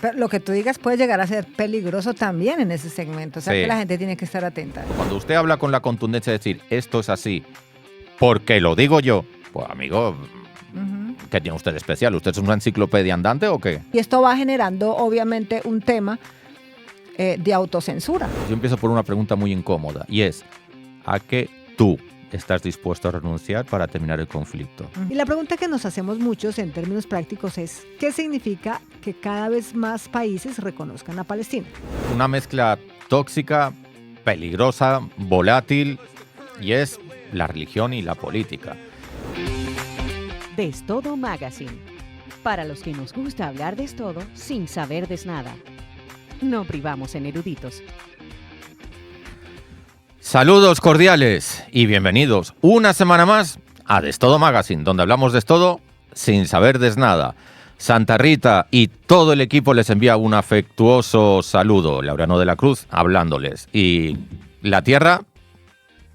Pero lo que tú digas puede llegar a ser peligroso también en ese segmento. O sea, Sí. que la gente tiene que estar atenta. Cuando usted habla con la contundencia de decir esto es así, porque lo digo yo, pues amigo, Ujú. ¿qué tiene usted de especial? ¿Usted es una enciclopedia andante o qué? Y esto va generando, obviamente, un tema de autocensura. Yo empiezo por una pregunta muy incómoda y es, ¿a qué tú estás dispuesto a renunciar para terminar el conflicto? Y la pregunta que nos hacemos muchos en términos prácticos es, ¿qué significa que cada vez más países reconozcan a Palestina? Una mezcla tóxica, peligrosa, volátil, y es la religión y la política. Destodo Magazine. Para los que nos gusta hablar de todo sin saber de nada. No privamos en eruditos. Saludos cordiales y bienvenidos una semana más a Destodo Magazine, donde hablamos de todo sin saber de nada. Santa Rita y todo el equipo les envía un afectuoso saludo. Laureano de la Cruz hablándoles. Y la tierra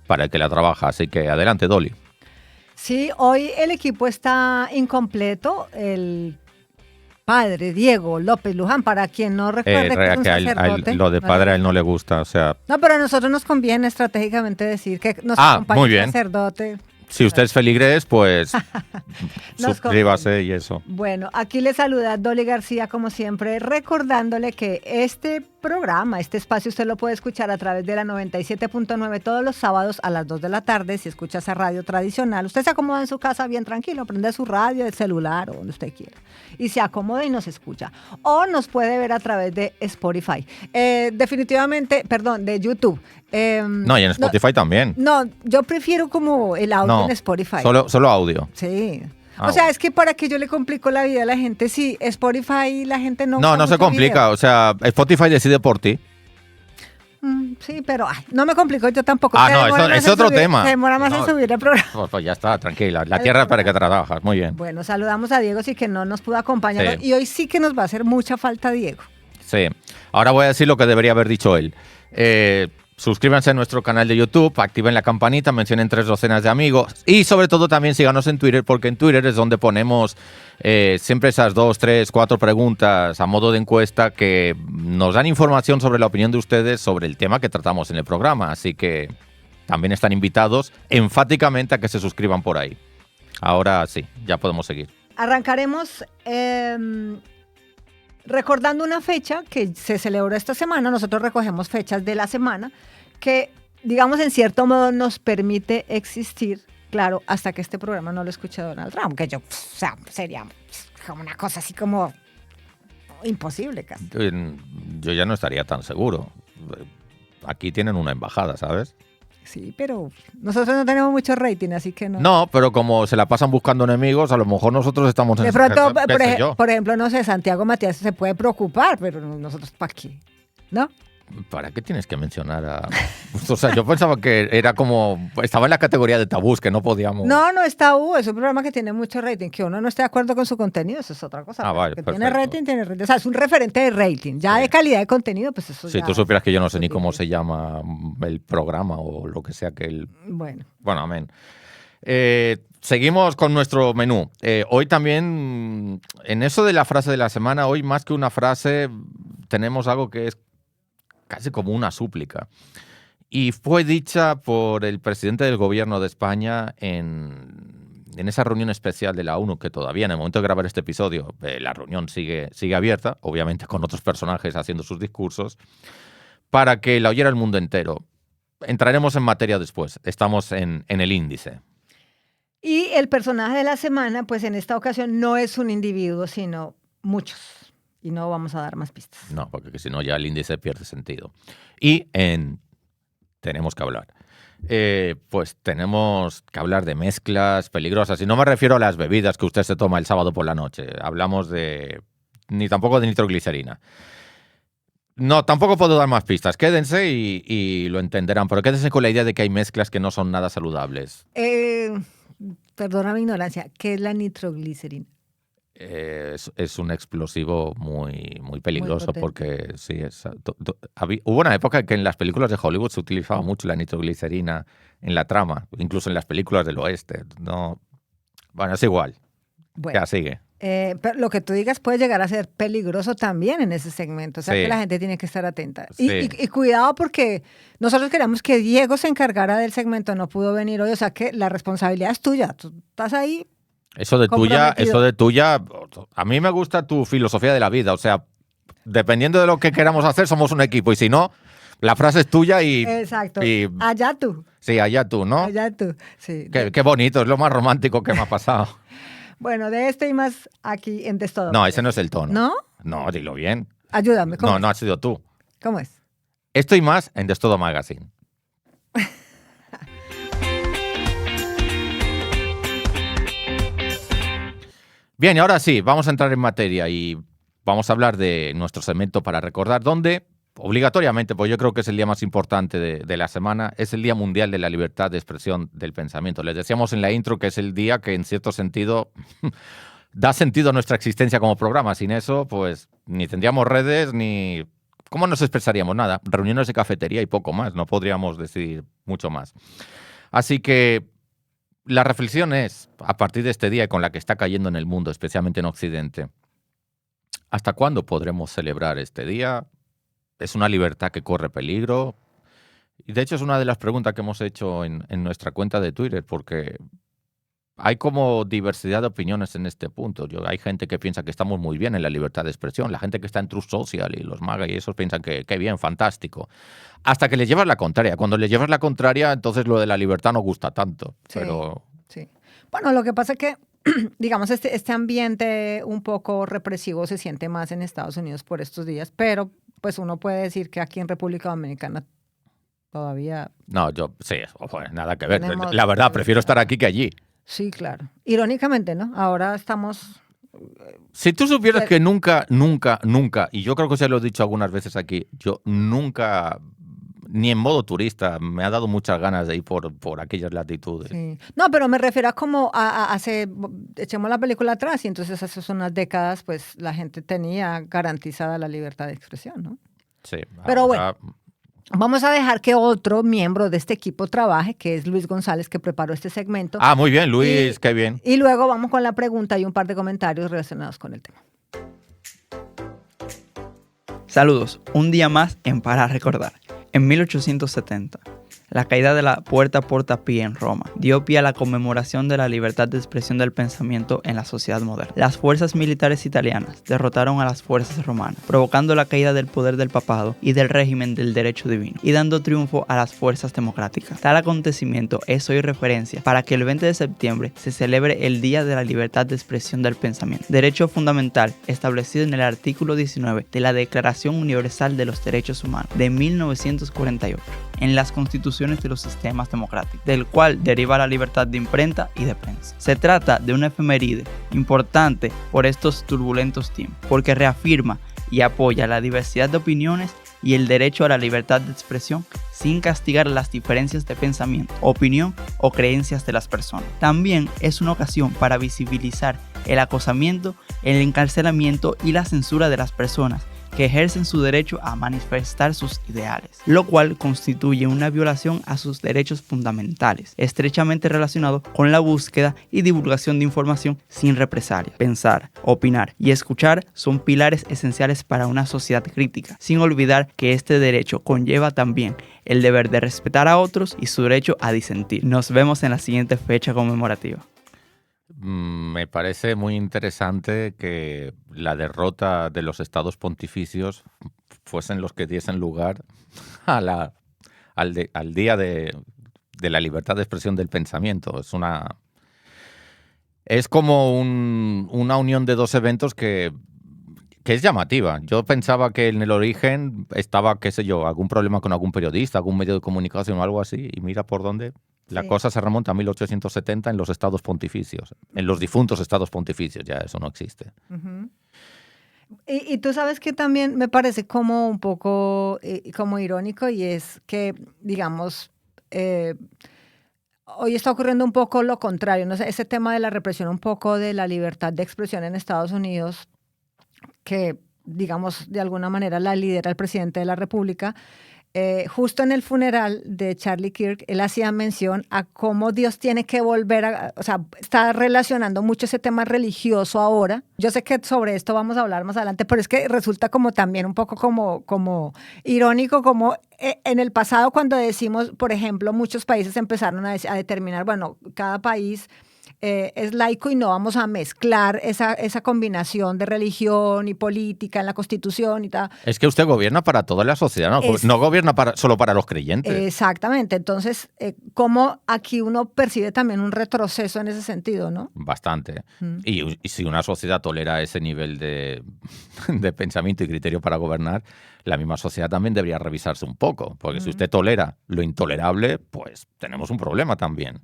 para el que la trabaja. Así que adelante, Dolly. Sí, hoy el equipo está incompleto. El padre Diego López Luján, para quien no recuerde que es un que sacerdote. lo de padre a él no le gusta. O sea, No, pero a nosotros nos conviene estratégicamente decir que nos Ah, acompaña muy un bien. sacerdote. si usted es feligrés, pues Nos suscríbase y eso. Bueno, aquí le saluda Dolly García, como siempre, recordándole que este programa, este espacio, usted lo puede escuchar a través de la 97.9 todos los sábados a las 2 de la tarde, si escucha esa radio tradicional. Usted se acomoda en su casa bien tranquilo, prende su radio, el celular o donde usted quiera. Y se acomoda y nos escucha. O nos puede ver a través de Spotify. Definitivamente, perdón, de YouTube. No, y en Spotify también. No, yo prefiero como el audio No, en Spotify. solo audio. Sí. Ah, O sea, bueno. es que para que yo le complico la vida a la gente, sí, Spotify la gente no usa No se mucho complica. video. O sea, Spotify decide por ti. Sí, pero no me complico yo tampoco. Ah, Se no, demora eso más es en otro subir- tema. Se demora más No. en subir el programa. Pues ya está, tranquila. La tierra es para que trabajas. Muy bien. Bueno, saludamos a Diego, sí que no nos pudo acompañar. Sí. Y hoy sí que nos va a hacer mucha falta Diego. Sí. Ahora voy a decir lo que debería haber dicho él. Suscríbanse a nuestro canal de YouTube, activen la campanita, mencionen 3 docenas de amigos y sobre todo también síganos en Twitter, porque en Twitter es donde ponemos siempre esas 2, 3, 4 preguntas a modo de encuesta que nos dan información sobre la opinión de ustedes sobre el tema que tratamos en el programa. Así que también están invitados enfáticamente a que se suscriban por ahí. Ahora sí, ya podemos seguir. Arrancaremos recordando una fecha que se celebró esta semana. Nosotros recogemos fechas de la semana que, digamos, en cierto modo nos permite existir, claro, hasta que este programa no lo escuche Donald Trump, que yo, o sea, sería como una cosa así como imposible casi. Yo ya no estaría tan seguro. Aquí tienen una embajada, ¿sabes? Sí, pero nosotros no tenemos mucho rating, así que no. No, pero como se la pasan buscando enemigos, a lo mejor nosotros estamos en De pronto, qué sé yo. por ejemplo, no sé, Santiago Matías se puede preocupar, pero nosotros ¿para qué? ¿No? ¿Para qué tienes que mencionar a...? O sea, yo pensaba que era como... Estaba en la categoría de tabús, que no podíamos... No, no está es un programa que tiene mucho rating, que uno no esté de acuerdo con su contenido, eso es otra cosa. Ah, pero vale, que perfecto. tiene rating. O sea, es un referente de rating, ya Sí. de calidad de contenido, pues eso Si ya... tú supieras que yo no sé ni cómo se llama el programa o lo que sea que el... Bueno, Bueno, amén. Seguimos con nuestro menú. Hoy también, en eso de la frase de la semana, hoy más que una frase, tenemos algo que es casi como una súplica. Y fue dicha por el presidente del gobierno de España en esa reunión especial de la ONU, que todavía en el momento de grabar este episodio, la reunión sigue abierta, obviamente con otros personajes haciendo sus discursos, para que la oyera el mundo entero. Entraremos en materia después, estamos en el índice. y el personaje de la semana, pues en esta ocasión no es un individuo, sino muchos. Y no vamos a dar más pistas. No, porque si no ya el índice pierde sentido. Y tenemos que hablar. Pues tenemos que hablar de mezclas peligrosas. Y no me refiero a las bebidas que usted se toma el sábado por la noche. Hablamos ni tampoco de nitroglicerina. No, tampoco puedo dar más pistas. Quédense y lo entenderán. Pero quédense con la idea de que hay mezclas que no son nada saludables. Perdona mi ignorancia, ¿qué es la nitroglicerina? Es un explosivo muy, muy peligroso potente. porque sí, hubo una época que en las películas de Hollywood se utilizaba mucho la nitroglicerina en la trama, incluso en las películas del oeste. No, bueno, es igual. Bueno, Ya sigue. Pero lo que tú digas puede llegar a ser peligroso también en ese segmento, o sea Sí. que la gente tiene que estar atenta. Sí. Y cuidado porque nosotros queríamos que Diego se encargara del segmento, no pudo venir hoy, o sea que la responsabilidad es tuya, tú estás ahí. Eso de tuya, a mí me gusta tu filosofía de la vida, o sea, dependiendo de lo que queramos hacer, somos un equipo, y si no, la frase es tuya y... Exacto, y- allá tú, sí, allá tú, ¿no? allá tú. Sí. Qué bonito, es lo más romántico que me ha pasado. Bueno, de esto y más aquí en De Todo. No, ese no es el tono. ¿No? No, dilo bien. Ayúdame, ¿cómo No, es? no has sido tú. ¿Cómo es? Esto y más en Destodo Magazine. Bien, y ahora sí, vamos a entrar en materia y vamos a hablar de nuestro segmento para recordar, donde obligatoriamente, pues yo creo que es el día más importante de la semana, es el Día Mundial de la Libertad de Expresión del Pensamiento. Les decíamos en la intro que es el día que en cierto sentido da sentido a nuestra existencia como programa. Sin eso, pues ni tendríamos redes ni... ¿Cómo nos expresaríamos? Nada, reuniones de cafetería y poco más, no podríamos decir mucho más. Así que la reflexión es, a partir de este día y con la que está cayendo en el mundo, especialmente en Occidente, ¿hasta cuándo podremos celebrar este día? ¿Es una libertad que corre peligro? Y de hecho es una de las preguntas que hemos hecho en nuestra cuenta de Twitter, porque hay como diversidad de opiniones en este punto. Hay gente que piensa que estamos muy bien en la libertad de expresión. La gente que está en Truth Social y los MAGA y esos piensan que bien, fantástico. Hasta que les llevas la contraria. Cuando les llevas la contraria, entonces lo de la libertad no gusta tanto. Sí, Pero sí. Bueno, lo que pasa es que, digamos, este ambiente un poco represivo se siente más en Estados Unidos por estos días, pero pues uno puede decir que aquí en República Dominicana todavía... no, pues, nada que ver. Tenemos- La verdad, prefiero estar aquí que allí. Sí, claro. Irónicamente, ¿no? Ahora estamos... Si tú supieras Pero- que nunca, y yo creo que se lo he dicho algunas veces aquí, yo nunca, ni en modo turista, me ha dado muchas ganas de ir por aquellas latitudes. Sí. No, pero me refiero a como echemos la película atrás y entonces hace unas décadas pues la gente tenía garantizada la libertad de expresión, ¿no? Sí, Pero ahora- Vamos a dejar que otro miembro de este equipo trabaje, que es Luis González, que preparó este segmento. Ah, muy bien, Luis, qué bien. Y luego vamos con la pregunta y un par de comentarios relacionados con el tema. Saludos, un día más en Para Recordar. En 1870, la caída de la Puerta Porta Pia en Roma dio pie a la conmemoración de la libertad de expresión del pensamiento en la sociedad moderna. Las fuerzas militares italianas derrotaron a las fuerzas romanas, provocando la caída del poder del papado y del régimen del derecho divino, y dando triunfo a las fuerzas democráticas. Tal acontecimiento es hoy referencia para que el 20 de septiembre se celebre el Día de la Libertad de Expresión del Pensamiento, derecho fundamental establecido en el artículo 19 de la Declaración Universal de los Derechos Humanos de 1948. En las constituciones de los sistemas democráticos, del cual deriva la libertad de imprenta y de prensa. Se trata de una efeméride importante por estos turbulentos tiempos, porque reafirma y apoya la diversidad de opiniones y el derecho a la libertad de expresión sin castigar las diferencias de pensamiento, opinión o creencias de las personas. También es una ocasión para visibilizar el acosamiento, el encarcelamiento y la censura de las personas que ejercen su derecho a manifestar sus ideales, lo cual constituye una violación a sus derechos fundamentales, estrechamente relacionado con la búsqueda y divulgación de información sin represalia. Pensar, opinar y escuchar son pilares esenciales para una sociedad crítica, sin olvidar que este derecho conlleva también el deber de respetar a otros y su derecho a disentir. Nos vemos en la siguiente fecha conmemorativa. Me parece muy interesante que la derrota de los estados pontificios fuesen los que diesen lugar a al Día de la Libertad de Expresión del Pensamiento. Es como una unión de dos eventos que es llamativa. Yo pensaba que en el origen estaba, qué sé yo, algún problema con algún periodista, algún medio de comunicación o algo así, y mira por dónde. La Sí. cosa se remonta a 1870 en los estados pontificios, en los difuntos estados pontificios, ya eso no existe. Ujú. Y tú sabes que también me parece como un poco como irónico y es que, digamos, hoy está ocurriendo un poco lo contrario, ¿no? Ese tema de la represión, un poco de la libertad de expresión en Estados Unidos, que, digamos, de alguna manera la lidera el presidente de la República, justo en el funeral de Charlie Kirk, él hacía mención a cómo Dios tiene que volver o sea, está relacionando mucho ese tema religioso ahora. Yo sé que sobre esto vamos a hablar más adelante, pero es que resulta como también un poco como irónico, como en el pasado cuando decimos, por ejemplo, muchos países empezaron a determinar, bueno, cada país es laico y no vamos a mezclar esa combinación de religión y política en la Constitución y tal. Es que usted gobierna para toda la sociedad, no gobierna solo para los creyentes. Exactamente. Entonces, ¿cómo aquí uno percibe también un retroceso en ese sentido, no? Bastante. Y si una sociedad tolera ese nivel de pensamiento y criterio para gobernar, la misma sociedad también debería revisarse un poco. Porque si usted tolera lo intolerable, pues tenemos un problema también.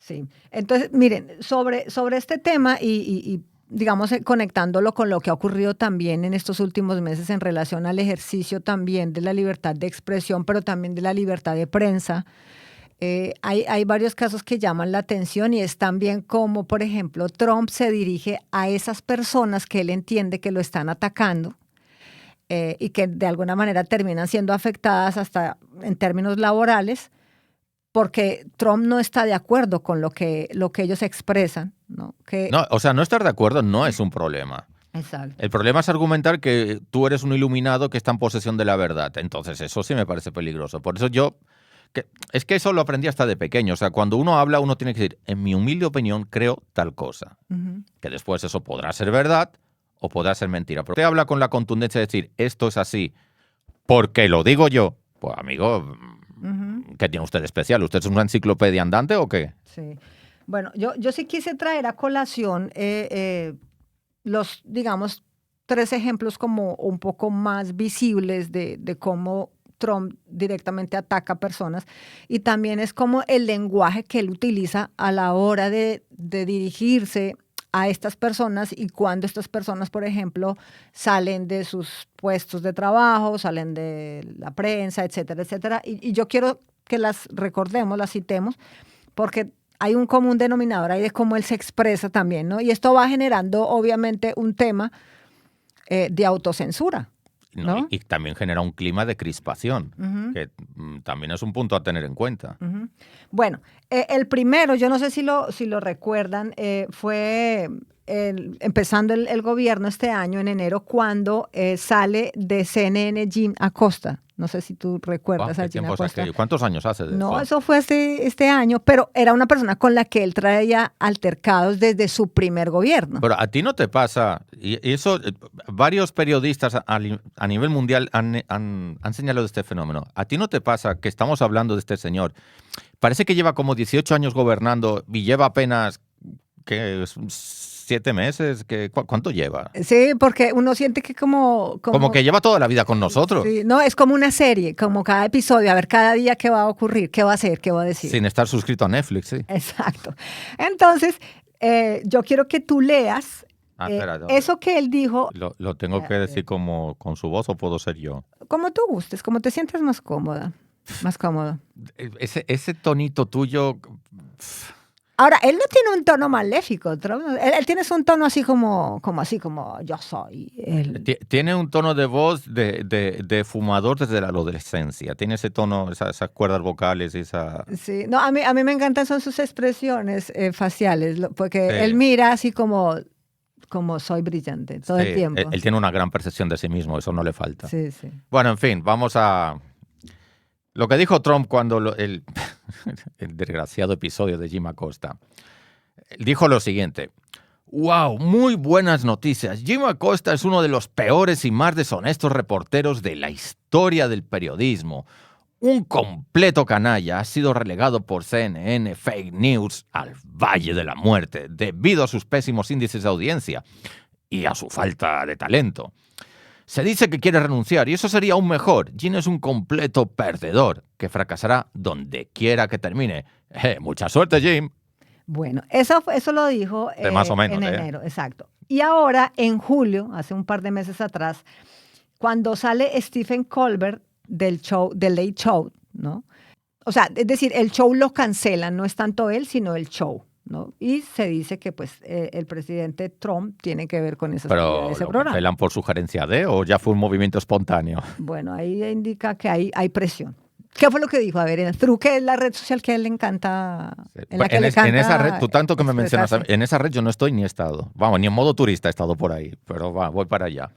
Sí. Entonces, miren, sobre este tema y digamos, conectándolo con lo que ha ocurrido también en estos últimos meses en relación al ejercicio también de la libertad de expresión, pero también de la libertad de prensa, hay varios casos que llaman la atención y es también como, por ejemplo, Trump se dirige a esas personas que él entiende que lo están atacando y que de alguna manera terminan siendo afectadas hasta en términos laborales, porque Trump no está de acuerdo con lo que ellos expresan, ¿no? No, o sea, no estar de acuerdo no es un problema. Exacto. El problema es argumentar que tú eres un iluminado que está en posesión de la verdad. Entonces, eso sí me parece peligroso. Por eso es que eso lo aprendí hasta de pequeño. O sea, cuando uno habla, uno tiene que decir, en mi humilde opinión, creo tal cosa. Que después eso podrá ser verdad o podrá ser mentira. Pero usted habla con la contundencia de decir, esto es así, porque lo digo yo. Pues, amigo, ¿qué tiene usted de especial? ¿Usted es una enciclopedia andante o qué? Sí. Bueno, yo sí quise traer a colación los, digamos, 3 ejemplos como un poco más visibles de cómo Trump directamente ataca a personas y también es como el lenguaje que él utiliza a la hora de dirigirse a estas personas y cuando estas personas, por ejemplo, salen de sus puestos de trabajo, salen de la prensa, etcétera, etcétera. Y yo quiero que las recordemos, las citemos, porque hay un común denominador ahí de cómo él se expresa también, ¿no? Y esto va generando, obviamente, un tema de autocensura, ¿no? Y también genera un clima de crispación, que también es un punto a tener en cuenta. Bueno, el primero, yo no sé si lo recuerdan, fue empezando el gobierno este año, en enero, cuando sale de CNN Jim Acosta. No sé si tú recuerdas a Jim Acosta. ¿Cuántos años hace de eso? No, eso fue este año, pero era una persona con la que él traía altercados desde su primer gobierno. Pero a ti no te pasa, y eso varios periodistas a nivel mundial han señalado este fenómeno. ¿A ti no te pasa que estamos hablando de este señor? Parece que lleva como 18 años gobernando y lleva apenas 7 meses. ¿Cuánto lleva? Sí, porque uno siente que como que lleva toda la vida con nosotros. Sí, no, es como una serie, como cada episodio, a ver cada día qué va a ocurrir, qué va a hacer, qué va a decir. Sin estar suscrito a Netflix, sí. Exacto. Entonces, yo quiero que tú leas eso que él dijo. ¿Lo tengo que decir como con su voz o puedo ser yo? Como tú gustes, como te sientas más cómoda, más cómodo. Ese tonito tuyo... Ahora, él no tiene un tono maléfico, él tiene un tono así como yo soy. Tiene un tono de voz de fumador desde la adolescencia. Tiene ese tono, esas cuerdas vocales y esa... Sí, no, a mí me encantan son sus expresiones faciales, porque él mira así como soy brillante todo el tiempo. Él tiene una gran percepción de sí mismo, eso no le falta. Sí, sí. Bueno, en fin, vamos a... Lo que dijo Trump cuando el desgraciado episodio de Jim Acosta. Dijo lo siguiente. ¡Wow! Muy buenas noticias. Jim Acosta es uno de los peores y más deshonestos reporteros de la historia del periodismo. Un completo canalla ha sido relegado por CNN Fake News al Valle de la Muerte debido a sus pésimos índices de audiencia y a su falta de talento. Se dice que quiere renunciar y eso sería aún mejor. Jim es un completo perdedor que fracasará donde quiera que termine. Mucha suerte, Jim. Bueno, eso lo dijo más o menos, en enero, exacto. Y ahora, en julio, hace un par de meses atrás, cuando sale Stephen Colbert del Late Show, ¿no? O sea, es decir, el show lo cancelan, no es tanto él, sino el show, ¿no? Y se dice que pues el presidente Trump tiene que ver con esa salida Pero de ese ¿lo programa. cancelan por sugerencia de o ya fue un movimiento espontáneo? Bueno, ahí indica que hay presión. ¿Qué fue lo que dijo? A ver, en True, que es la red social que a él le encanta. En la que le encanta En esa red, tú tanto que me mencionas, expresarse. en esa red yo no estoy ni he estado. Vamos, ni en modo turista he estado por ahí, pero voy para allá.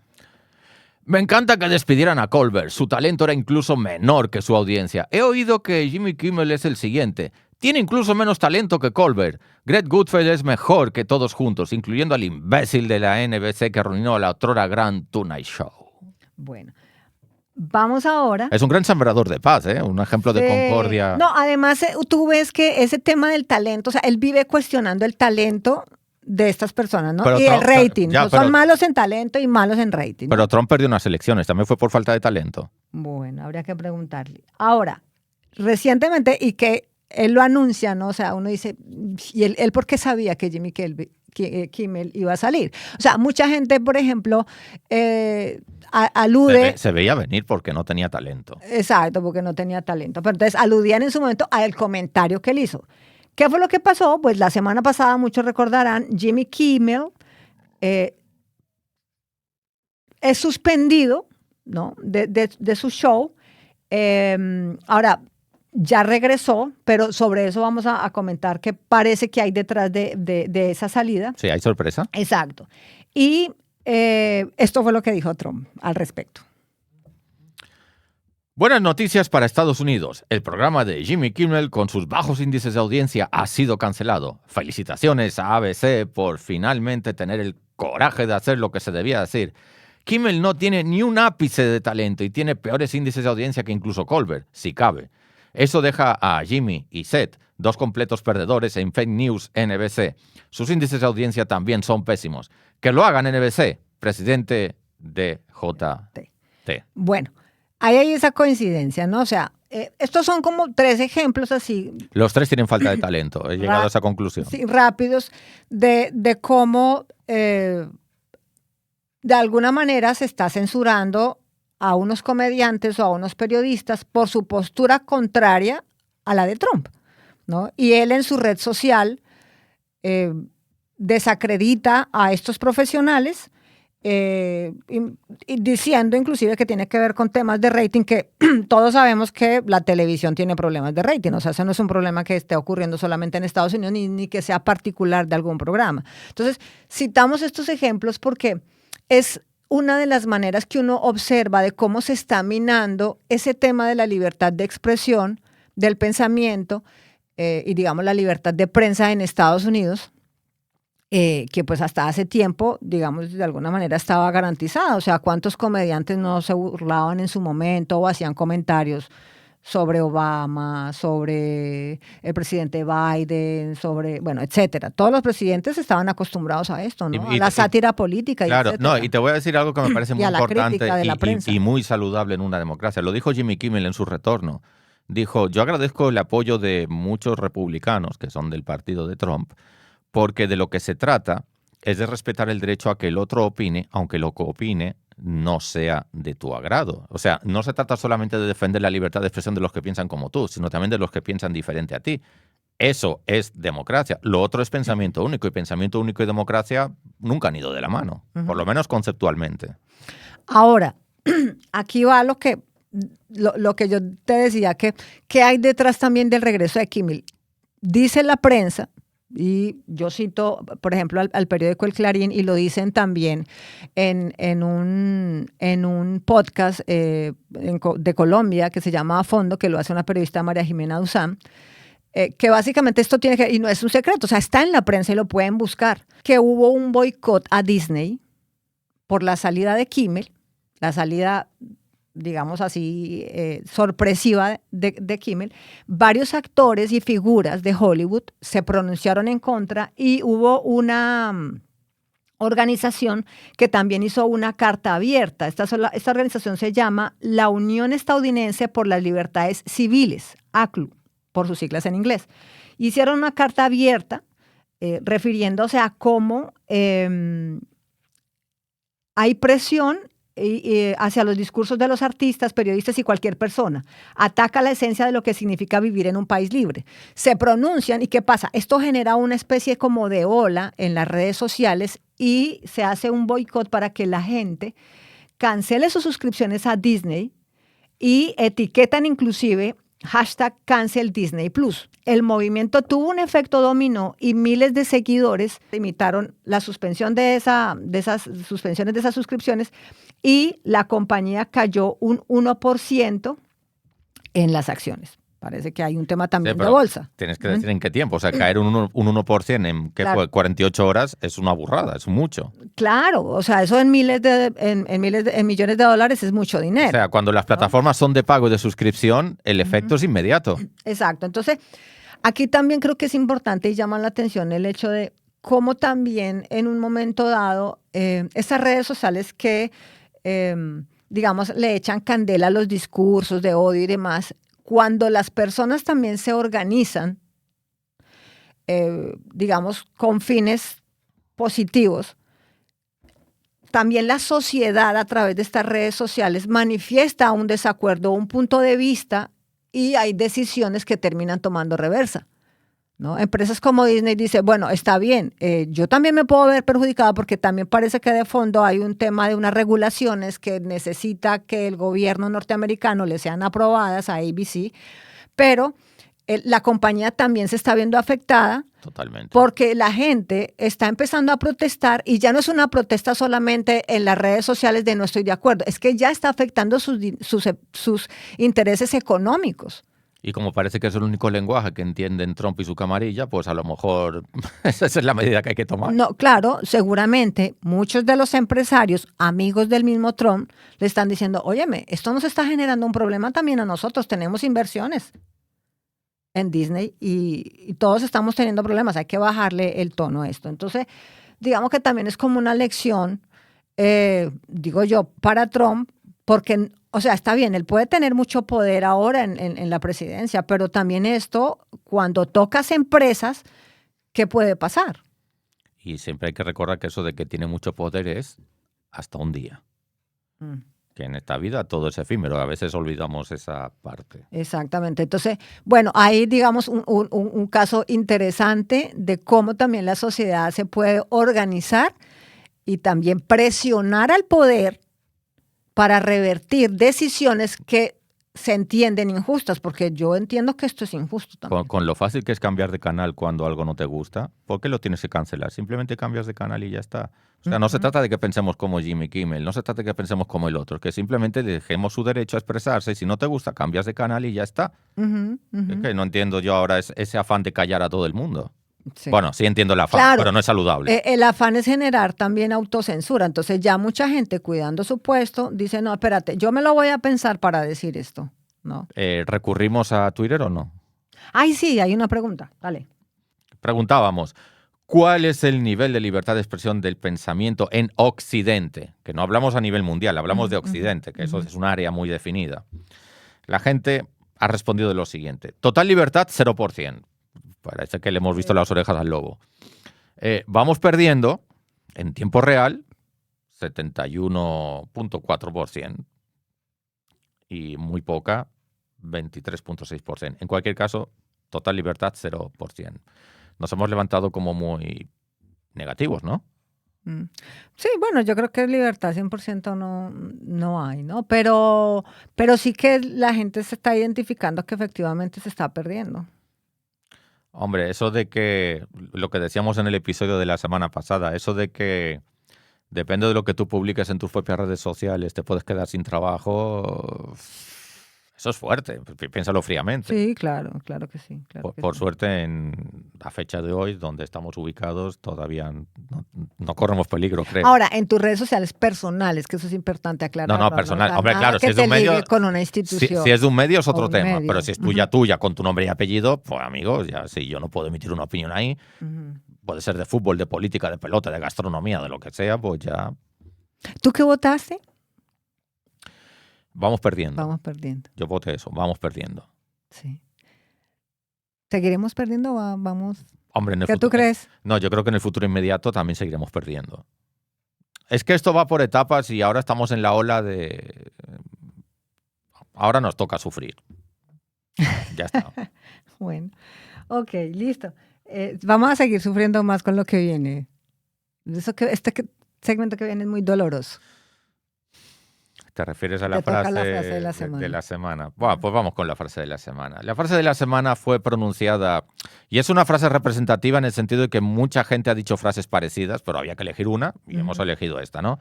Me encanta que despidieran a Colbert. Su talento era incluso menor que su audiencia. He oído que Jimmy Kimmel es el siguiente. Tiene incluso menos talento que Colbert. Greg Gutfeld es mejor que todos juntos, incluyendo al imbécil de la NBC que arruinó a la otrora gran Tonight Show. Bueno, vamos ahora. Es un gran sembrador de paz, ¿eh? Un ejemplo de concordia. No, además tú ves que ese tema del talento, o sea, él vive cuestionando el talento de estas personas, ¿no? Pero Y el Trump- rating. ya, No, pero- son malos en talento y malos en rating, ¿no? Pero Trump perdió unas elecciones, también fue por falta de talento. Bueno, habría que preguntarle. Ahora, recientemente, y que él lo anuncia, ¿no? O sea, uno dice, ¿y él por qué sabía que Kimmel iba a salir? O sea, mucha gente, por ejemplo, alude... Se veía venir porque no tenía talento. Exacto, porque no tenía talento. Pero entonces aludían en su momento al comentario que él hizo. ¿Qué fue lo que pasó? Pues la semana pasada, muchos recordarán, Jimmy Kimmel es suspendido, ¿no? de su show. Ahora, ya regresó, pero sobre eso vamos a comentar qué parece que hay detrás de esa salida. Sí, hay sorpresa. Exacto. Y esto fue lo que dijo Trump al respecto. Buenas noticias para Estados Unidos. El programa de Jimmy Kimmel con sus bajos índices de audiencia ha sido cancelado. Felicitaciones a ABC por finalmente tener el coraje de hacer lo que se debía decir. Kimmel no tiene ni un ápice de talento y tiene peores índices de audiencia que incluso Colbert, si cabe. Eso deja a Jimmy y Seth, dos completos perdedores en Fake News NBC. Sus índices de audiencia también son pésimos. Que lo hagan NBC, presidente de JT. Bueno, ahí hay esa coincidencia, ¿no? O sea, estos son como 3 ejemplos así. Los 3 tienen falta de talento. He llegado a esa conclusión. Sí, rápidos de cómo de alguna manera se está censurando a unos comediantes o a unos periodistas por su postura contraria a la de Trump, ¿no? Y él en su red social desacredita a estos profesionales y diciendo inclusive que tiene que ver con temas de rating, que todos sabemos que la televisión tiene problemas de rating, o sea, eso no es un problema que esté ocurriendo solamente en Estados Unidos ni que sea particular de algún programa. Entonces, citamos estos ejemplos porque es una de las maneras que uno observa de cómo se está minando ese tema de la libertad de expresión, del pensamiento y digamos la libertad de prensa en Estados Unidos, que pues hasta hace tiempo, digamos, de alguna manera estaba garantizada. O sea, ¿cuántos comediantes no se burlaban en su momento o hacían comentarios sobre Obama, sobre el presidente Biden, sobre, bueno, etcétera? Todos los presidentes estaban acostumbrados a esto, ¿no? A la sátira política. Claro, etcétera. no, y te voy a decir algo que me parece muy a la importante crítica de la prensa. y muy saludable en una democracia. Lo dijo Jimmy Kimmel en su retorno. Dijo, yo agradezco el apoyo de muchos republicanos que son del partido de Trump, porque de lo que se trata es de respetar el derecho a que el otro opine, aunque lo que opine no sea de tu agrado. O sea, no se trata solamente de defender la libertad de expresión de los que piensan como tú, sino también de los que piensan diferente a ti. Eso es democracia. Lo otro es pensamiento único, y pensamiento único y democracia nunca han ido de la mano, por lo menos conceptualmente. Ahora, aquí va lo que yo te decía, que hay detrás también del regreso de Kimmel. Dice la prensa, y yo cito, por ejemplo, al periódico El Clarín, y lo dicen también en un podcast de Colombia que se llama A Fondo, que lo hace una periodista, María Jimena Duzán, que básicamente esto tiene que, y no es un secreto, o sea, está en la prensa y lo pueden buscar, que hubo un boicot a Disney por la salida de Kimmel, la salida, digamos así, sorpresiva de Kimmel. Varios actores y figuras de Hollywood se pronunciaron en contra y hubo una organización que también hizo una carta abierta. Esta organización se llama la Unión Estadounidense por las Libertades Civiles, ACLU, por sus siglas en inglés. Hicieron una carta abierta refiriéndose a cómo hay presión hacia los discursos de los artistas, periodistas y cualquier persona. Ataca la esencia de lo que significa vivir en un país libre. Se pronuncian y ¿qué pasa? Esto genera una especie como de ola en las redes sociales y se hace un boicot para que la gente cancele sus suscripciones a Disney y etiquetan inclusive #cancel Disney Plus. El movimiento tuvo un efecto dominó y miles de seguidores imitaron la suspensión de esas suspensiones de esas suscripciones y la compañía cayó un 1% en las acciones. Parece que hay un tema también de bolsa. Tienes que decir en qué tiempo. O sea, caer un 1% en ¿qué fue? 48 horas es una burrada, es mucho. Claro, o sea, eso en millones de dólares es mucho dinero. O sea, cuando las plataformas son de pago y de suscripción, el efecto es inmediato. Exacto. Entonces, aquí también creo que es importante y llama la atención el hecho de cómo también en un momento dado, esas redes sociales que, digamos, le echan candela a los discursos de odio y demás, cuando las personas también se organizan, digamos, con fines positivos, también la sociedad a través de estas redes sociales manifiesta un desacuerdo, un punto de vista y hay decisiones que terminan tomando reversa, ¿no? Empresas como Disney dicen, bueno, está bien, yo también me puedo ver perjudicada porque también parece que de fondo hay un tema de unas regulaciones que necesita que el gobierno norteamericano le sean aprobadas a ABC, pero la compañía también se está viendo afectada. Totalmente. Porque la gente está empezando a protestar y ya no es una protesta solamente en las redes sociales de no estoy de acuerdo, es que ya está afectando sus intereses económicos. Y como parece que es el único lenguaje que entienden Trump y su camarilla, pues a lo mejor esa es la medida que hay que tomar. No, claro, seguramente muchos de los empresarios, amigos del mismo Trump, le están diciendo, óyeme, esto nos está generando un problema también a nosotros, tenemos inversiones en Disney y todos estamos teniendo problemas, hay que bajarle el tono a esto. Entonces, digamos que también es como una lección, digo yo, para Trump, porque, o sea, está bien, él puede tener mucho poder ahora en la presidencia, pero también esto, cuando tocas empresas, ¿qué puede pasar? Y siempre hay que recordar que eso de que tiene mucho poder es hasta un día. Que en esta vida todo es efímero, a veces olvidamos esa parte. Exactamente. Entonces, bueno, hay, digamos, un caso interesante de cómo también la sociedad se puede organizar y también presionar al poder para revertir decisiones que se entienden injustas, porque yo entiendo que esto es injusto también. Con lo fácil que es cambiar de canal cuando algo no te gusta, ¿por qué lo tienes que cancelar? Simplemente cambias de canal y ya está. O sea, no se trata de que pensemos como Jimmy Kimmel, no se trata de que pensemos como el otro, que simplemente dejemos su derecho a expresarse y si no te gusta, cambias de canal y ya está. Es que no entiendo yo ahora ese afán de callar a todo el mundo. Sí. Bueno, sí entiendo el afán, claro, pero no es saludable. El afán es generar también autocensura. Entonces ya mucha gente cuidando su puesto dice, no, espérate, yo me lo voy a pensar para decir esto. ¿No? ¿Recurrimos a Twitter o no? Ay, sí, hay una pregunta. Dale. Preguntábamos, ¿cuál es el nivel de libertad de expresión del pensamiento en Occidente? Que no hablamos a nivel mundial, hablamos de Occidente, que eso es un área muy definida. La gente ha respondido de lo siguiente. Total libertad, 0%. Parece que le hemos visto las orejas al lobo. Vamos perdiendo, en tiempo real, 71.4%. Y muy poca, 23.6%. En cualquier caso, total libertad, 0%. Nos hemos levantado como muy negativos, ¿no? Sí, bueno, yo creo que libertad 100% no hay, ¿no? Pero sí que la gente se está identificando que efectivamente se está perdiendo. Hombre, eso de que, lo que decíamos en el episodio de la semana pasada, eso de que depende de lo que tú publiques en tus propias redes sociales, te puedes quedar sin trabajo. Eso es fuerte, piénsalo fríamente. Sí, claro que sí. Claro por suerte, en la fecha de hoy, donde estamos ubicados, todavía no corremos peligro, creo. Ahora, en tus redes sociales personales, que eso es importante aclarar. No, personal. Hombre, claro, si es de un medio. Con una institución. Si es de un medio es otro tema, pero si es tuya, con tu nombre y apellido, pues amigos, ya si yo no puedo emitir una opinión ahí, puede ser de fútbol, de política, de pelota, de gastronomía, de lo que sea, pues ya. ¿Tú qué votaste? Vamos perdiendo. Vamos perdiendo. Yo voté eso, vamos perdiendo. Sí. ¿Seguiremos perdiendo o vamos? Hombre, ¿Qué tú crees? No, yo creo que en el futuro inmediato también seguiremos perdiendo. es que esto va por etapas y ahora estamos en la ola de... Ahora nos toca sufrir. Ya está. Bueno, ok, listo. Vamos a seguir sufriendo más con lo que viene. Segmento que viene es muy doloroso. ¿Te refieres a la Te toca frase, la frase de la de semana. la semana? Bueno, pues vamos con la frase de la semana. La frase de la semana fue pronunciada, y es una frase representativa en el sentido de que mucha gente ha dicho frases parecidas, pero había que elegir una, y hemos elegido esta, ¿no?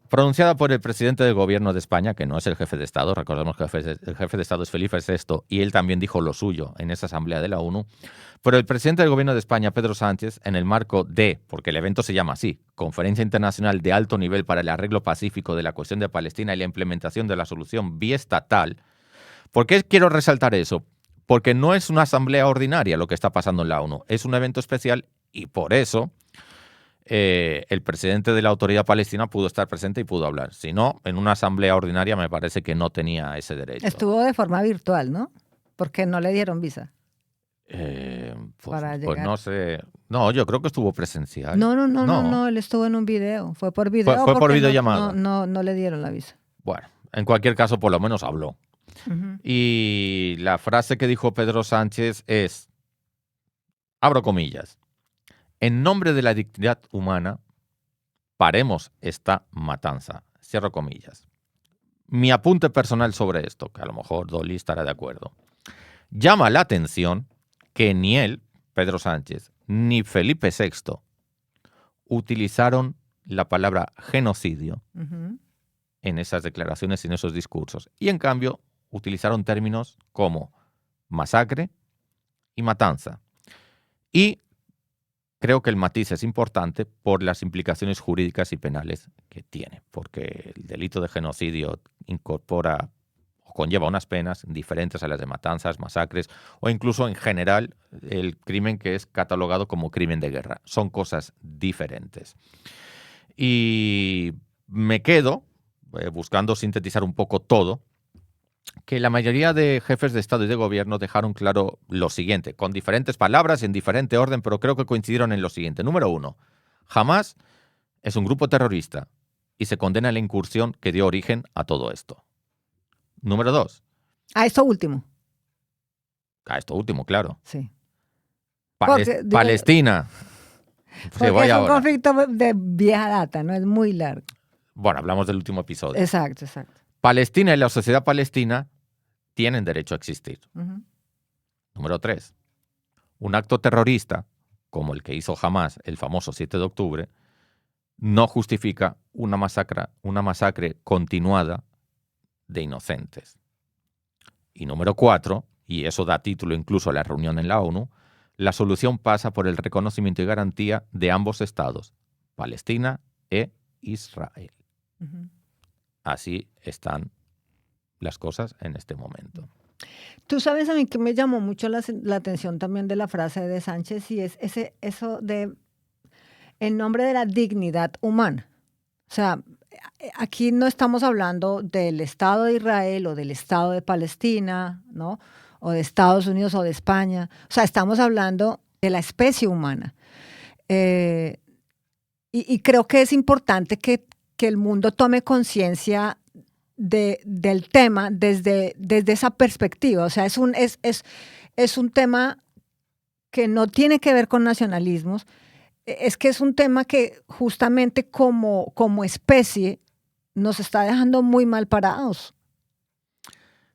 Pronunciada por el presidente del gobierno de España, que no es el jefe de Estado, recordemos que el jefe de Estado es Felipe VI, y él también dijo lo suyo en esa asamblea de la ONU. Pero el presidente del gobierno de España, Pedro Sánchez, en el marco de, porque el evento se llama así, Conferencia Internacional de Alto Nivel para el Arreglo Pacífico de la Cuestión de Palestina y la implementación de la solución biestatal. ¿Por qué quiero resaltar eso? Porque no es una asamblea ordinaria lo que está pasando en la ONU, es un evento especial y por eso el presidente de la autoridad palestina pudo estar presente y pudo hablar. Si no, en una asamblea ordinaria me parece que no tenía ese derecho. Estuvo de forma virtual, ¿no? Porque no le dieron visa. Pues no sé. No, yo creo que estuvo presencial. No, él estuvo en un video. Fue por video. Fue por videollamada. No le dieron la visa. Bueno, en cualquier caso, por lo menos habló. Y la frase que dijo Pedro Sánchez es, abro comillas, en nombre de la dignidad humana, paremos esta matanza. Cierro comillas. Mi apunte personal sobre esto, que a lo mejor Dolly estará de acuerdo. Llama la atención que ni él, Pedro Sánchez, ni Felipe VI utilizaron la palabra genocidio en esas declaraciones y en esos discursos. Y en cambio, utilizaron términos como masacre y matanza. Y creo que el matiz es importante por las implicaciones jurídicas y penales que tiene, porque el delito de genocidio incorpora o conlleva unas penas diferentes a las de matanzas, masacres o incluso en general el crimen que es catalogado como crimen de guerra. Son cosas diferentes. Y me quedo, buscando sintetizar un poco todo, que la mayoría de jefes de Estado y de Gobierno dejaron claro lo siguiente, con diferentes palabras, en diferente orden, pero creo que coincidieron en lo siguiente. Número 1, Hamás es un grupo terrorista y se condena la incursión que dio origen a todo esto. Número 2. A esto último. A esto último, claro. Sí. Palestina. Porque es un conflicto de vieja data, no es muy largo. Bueno, hablamos del último episodio. Exacto. Palestina y la sociedad palestina tienen derecho a existir. Número 3. Un acto terrorista, como el que hizo Hamás el famoso 7 de octubre, no justifica una masacre continuada de inocentes. Y número 4, y eso da título incluso a la reunión en la ONU, la solución pasa por el reconocimiento y garantía de ambos estados, Palestina e Israel. Así están las cosas en este momento. Tú sabes a mí que me llamó mucho la atención también de la frase de Sánchez y es eso de en nombre de la dignidad humana. O sea, aquí no estamos hablando del Estado de Israel o del Estado de Palestina, ¿no? O de Estados Unidos o de España. O sea, estamos hablando de la especie humana. Y creo que es importante que el mundo tome conciencia del tema desde esa perspectiva. O sea, es un tema que no tiene que ver con nacionalismos, es que es un tema que justamente como especie nos está dejando muy mal parados.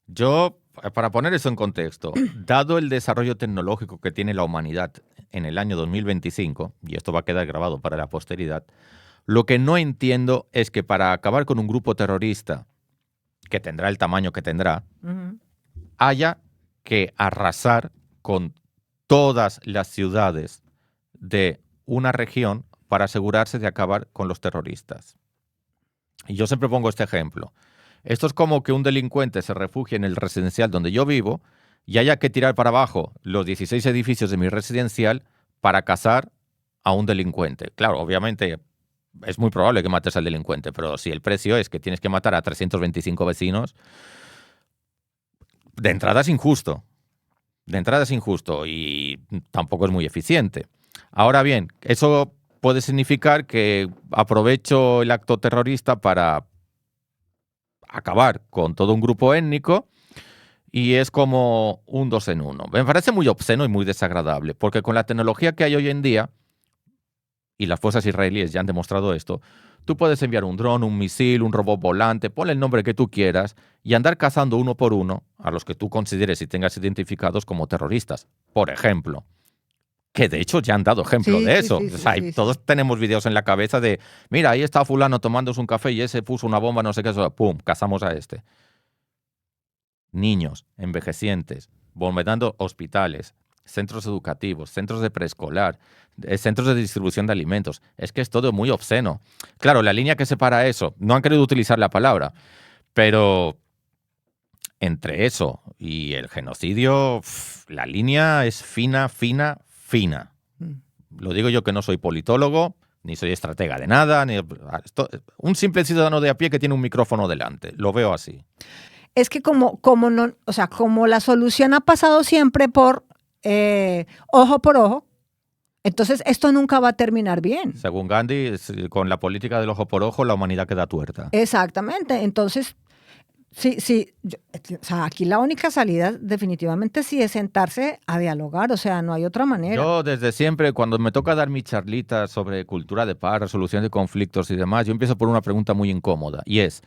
Yo, para poner eso en contexto, dado el desarrollo tecnológico que tiene la humanidad en el año 2025, y esto va a quedar grabado para la posteridad, lo que no entiendo es que para acabar con un grupo terrorista que tendrá el tamaño que tendrá, haya que arrasar con todas las ciudades de una región para asegurarse de acabar con los terroristas. Y yo siempre pongo este ejemplo. Esto es como que un delincuente se refugie en el residencial donde yo vivo y haya que tirar para abajo los 16 edificios de mi residencial para cazar a un delincuente. Claro, obviamente es muy probable que mates al delincuente, pero si el precio es que tienes que matar a 325 vecinos, de entrada es injusto. De entrada es injusto y tampoco es muy eficiente. Ahora bien, eso puede significar que aprovecho el acto terrorista para acabar con todo un grupo étnico y es como un 2 en 1. Me parece muy obsceno y muy desagradable, porque con la tecnología que hay hoy en día, y las fuerzas israelíes ya han demostrado esto, tú puedes enviar un dron, un misil, un robot volante, ponle el nombre que tú quieras y andar cazando uno por uno a los que tú consideres y tengas identificados como terroristas, por ejemplo. Que de hecho ya han dado ejemplo de eso. O sea, todos tenemos videos en la cabeza de, mira, ahí está fulano tomándose un café y ese puso una bomba, no sé qué, eso, pum, cazamos a este. Niños, envejecientes, bombardeando hospitales, centros educativos, centros de preescolar, centros de distribución de alimentos. Es que es todo muy obsceno. Claro, la línea que separa eso, no han querido utilizar la palabra, pero entre eso y el genocidio, la línea es fina, fina, fina. Lo digo yo que no soy politólogo, ni soy estratega de nada, un simple ciudadano de a pie que tiene un micrófono delante. Lo veo así. Es que como la solución ha pasado siempre por ojo por ojo, entonces esto nunca va a terminar bien. Según Gandhi, con la política del ojo por ojo, la humanidad queda tuerta. Exactamente. Entonces, sí, o sea, aquí la única salida definitivamente sí es sentarse a dialogar, o sea, no hay otra manera. Yo desde siempre, cuando me toca dar mis charlitas sobre cultura de paz, resolución de conflictos y demás, yo empiezo por una pregunta muy incómoda y es,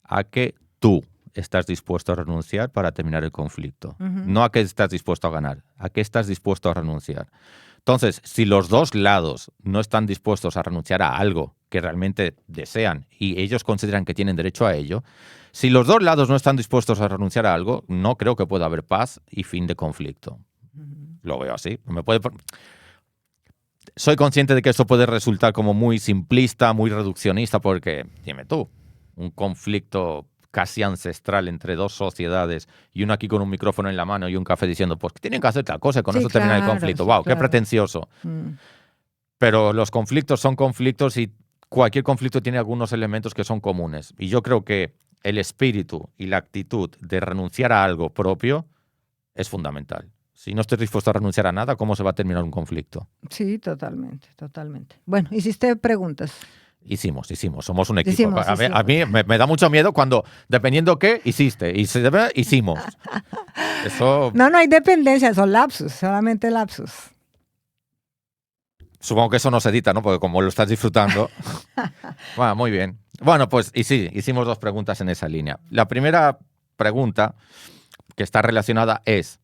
¿a qué tú estás dispuesto a renunciar para terminar el conflicto? No a qué estás dispuesto a ganar, a qué estás dispuesto a renunciar. Entonces, si los dos lados no están dispuestos a renunciar a algo que realmente desean y ellos consideran que tienen derecho a ello, si los dos lados no están dispuestos a renunciar a algo, no creo que pueda haber paz y fin de conflicto. Lo veo así. Soy consciente de que esto puede resultar como muy simplista, muy reduccionista, porque, dime tú, un conflicto casi ancestral entre dos sociedades y uno aquí con un micrófono en la mano y un café diciendo, pues que tienen que hacer tal cosa y con eso termina el conflicto. ¡Wow! ¡Qué pretencioso! Pero los conflictos son conflictos y cualquier conflicto tiene algunos elementos que son comunes. Y yo creo que el espíritu y la actitud de renunciar a algo propio es fundamental. Si no estoy dispuesto a renunciar a nada, ¿cómo se va a terminar un conflicto? Sí, totalmente, totalmente. Bueno, hiciste preguntas. Hicimos. Somos un equipo. A mí me da mucho miedo cuando, dependiendo qué, hiciste. Hicimos. Eso... No hay dependencia, son lapsus, solamente lapsus. Supongo que eso no se edita, ¿no? Porque como lo estás disfrutando. Bueno, muy bien. Bueno, pues y sí, hicimos 2 preguntas en esa línea. La primera pregunta que está relacionada es,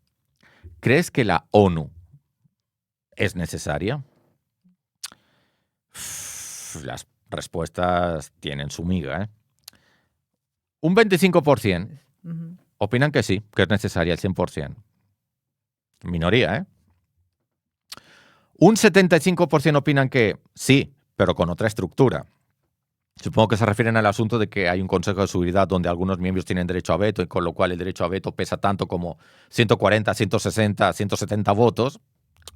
¿crees que la ONU es necesaria? Las respuestas tienen su miga, ¿eh? Un 25% opinan que sí, que es necesaria el 100%. Minoría, ¿eh? Un 75% opinan que sí, pero con otra estructura. Supongo que se refieren al asunto de que hay un Consejo de Seguridad donde algunos miembros tienen derecho a veto y con lo cual el derecho a veto pesa tanto como 140, 160, 170 votos,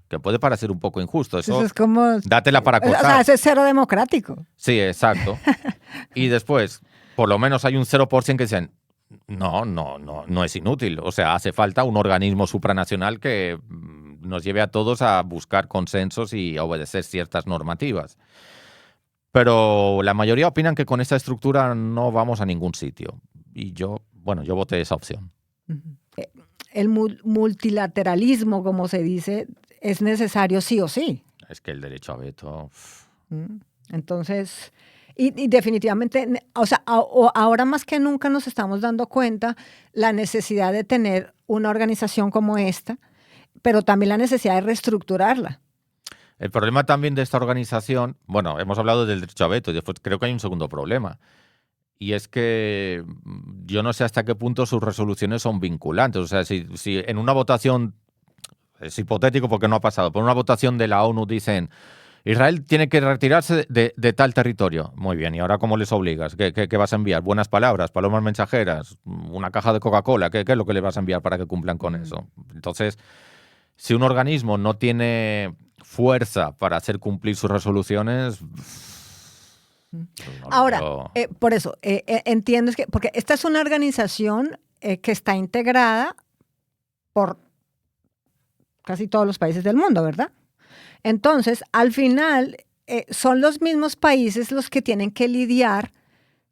que puede parecer un poco injusto. Eso es como... Dátela para cortar. O sea, eso es cero democrático. Sí, exacto. Y después, por lo menos hay un 0% que dicen, no es inútil. O sea, hace falta un organismo supranacional que nos lleve a todos a buscar consensos y a obedecer ciertas normativas. Pero la mayoría opinan que con esta estructura no vamos a ningún sitio. Y yo voté esa opción. El multilateralismo, como se dice, es necesario sí o sí. Es que el derecho a veto... Entonces, y definitivamente, o sea, ahora más que nunca nos estamos dando cuenta la necesidad de tener una organización como esta, pero también la necesidad de reestructurarla. El problema también de esta organización, bueno, hemos hablado del derecho a veto y después creo que hay un segundo problema. Y es que yo no sé hasta qué punto sus resoluciones son vinculantes. O sea, si en una votación, es hipotético porque no ha pasado, pero en una votación de la ONU dicen Israel tiene que retirarse de tal territorio. Muy bien, ¿y ahora cómo les obligas? ¿Qué vas a enviar? ¿Buenas palabras? ¿Palomas mensajeras? ¿Una caja de Coca-Cola? ¿Qué es lo que le vas a enviar para que cumplan con eso? Entonces, si un organismo no tiene fuerza para hacer cumplir sus resoluciones... Ahora, por eso, entiendo que, porque esta es una organización que está integrada por casi todos los países del mundo, ¿verdad? Entonces, al final, son los mismos países los que tienen que lidiar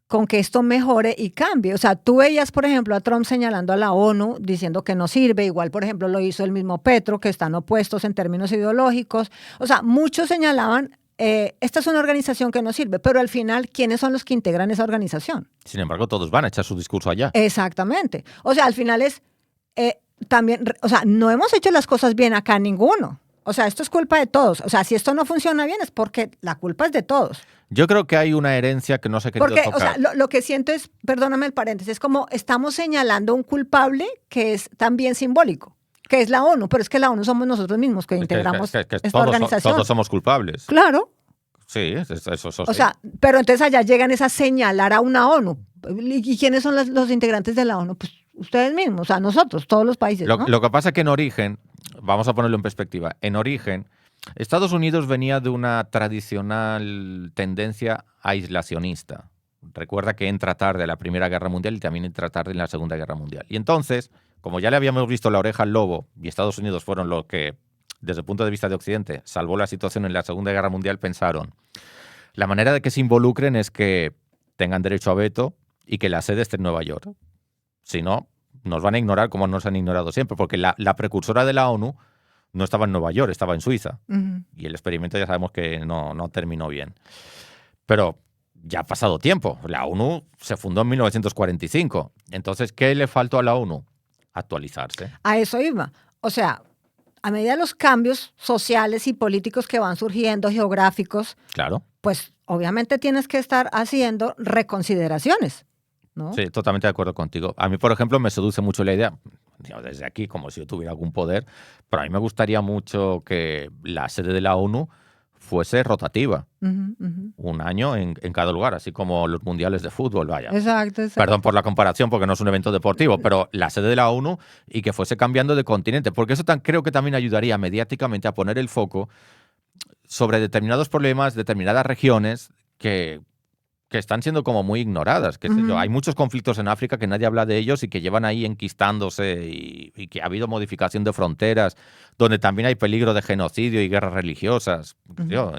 con que esto mejore y cambie. O sea, tú veías, por ejemplo, a Trump señalando a la ONU, diciendo que no sirve. Igual, por ejemplo, lo hizo el mismo Petro, que están opuestos en términos ideológicos. O sea, muchos señalaban, esta es una organización que no sirve, pero al final, ¿quiénes son los que integran esa organización? Sin embargo, todos van a echar su discurso allá. Exactamente. O sea, al final es también, o sea, no hemos hecho las cosas bien acá ninguno. O sea, esto es culpa de todos. O sea, si esto no funciona bien es porque la culpa es de todos. Yo creo que hay una herencia que no se ha querido Porque, tocar. o sea, lo que siento es, perdóname el paréntesis, es como estamos señalando un culpable que es también simbólico, que es la ONU, pero es que la ONU somos nosotros mismos que integramos esta organización. Todos somos culpables. Claro. Sí, eso O sea, pero entonces allá llegan es a señalar a una ONU. ¿Y quiénes son los integrantes de la ONU? Pues ustedes mismos, o sea, nosotros, todos los países, ¿no? Lo que pasa es que en origen, vamos a ponerlo en perspectiva, en origen, Estados Unidos venía de una tradicional tendencia aislacionista. Recuerda que entra tarde a la Primera Guerra Mundial y también entra tarde en la Segunda Guerra Mundial. Y entonces, como ya le habíamos visto la oreja al lobo, y Estados Unidos fueron los que, desde el punto de vista de Occidente, salvó la situación en la Segunda Guerra Mundial, pensaron, la manera de que se involucren es que tengan derecho a veto y que la sede esté en Nueva York. Si no, nos van a ignorar como nos han ignorado siempre, porque la precursora de la ONU no estaba en Nueva York, estaba en Suiza. Uh-huh. Y el experimento ya sabemos que no terminó bien. Pero ya ha pasado tiempo. La ONU se fundó en 1945. Entonces, ¿qué le faltó a la ONU? Actualizarse. A eso iba. O sea, a medida de los cambios sociales y políticos que van surgiendo, geográficos, Claro. pues obviamente tienes que estar haciendo reconsideraciones, ¿no? Sí, totalmente de acuerdo contigo. A mí, por ejemplo, me seduce mucho la idea, desde aquí, como si yo tuviera algún poder, pero a mí me gustaría mucho que la sede de la ONU fuese rotativa. Uh-huh, uh-huh. Un año en cada lugar, así como los mundiales de fútbol, vaya. Exacto. Perdón por la comparación, porque no es un evento deportivo, pero la sede de la ONU y que fuese cambiando de continente, porque eso creo que también ayudaría mediáticamente a poner el foco sobre determinados problemas, determinadas regiones que están siendo como muy ignoradas. Qué sé yo. Hay muchos conflictos en África que nadie habla de ellos y que llevan ahí enquistándose y que ha habido modificación de fronteras, donde también hay peligro de genocidio y guerras religiosas.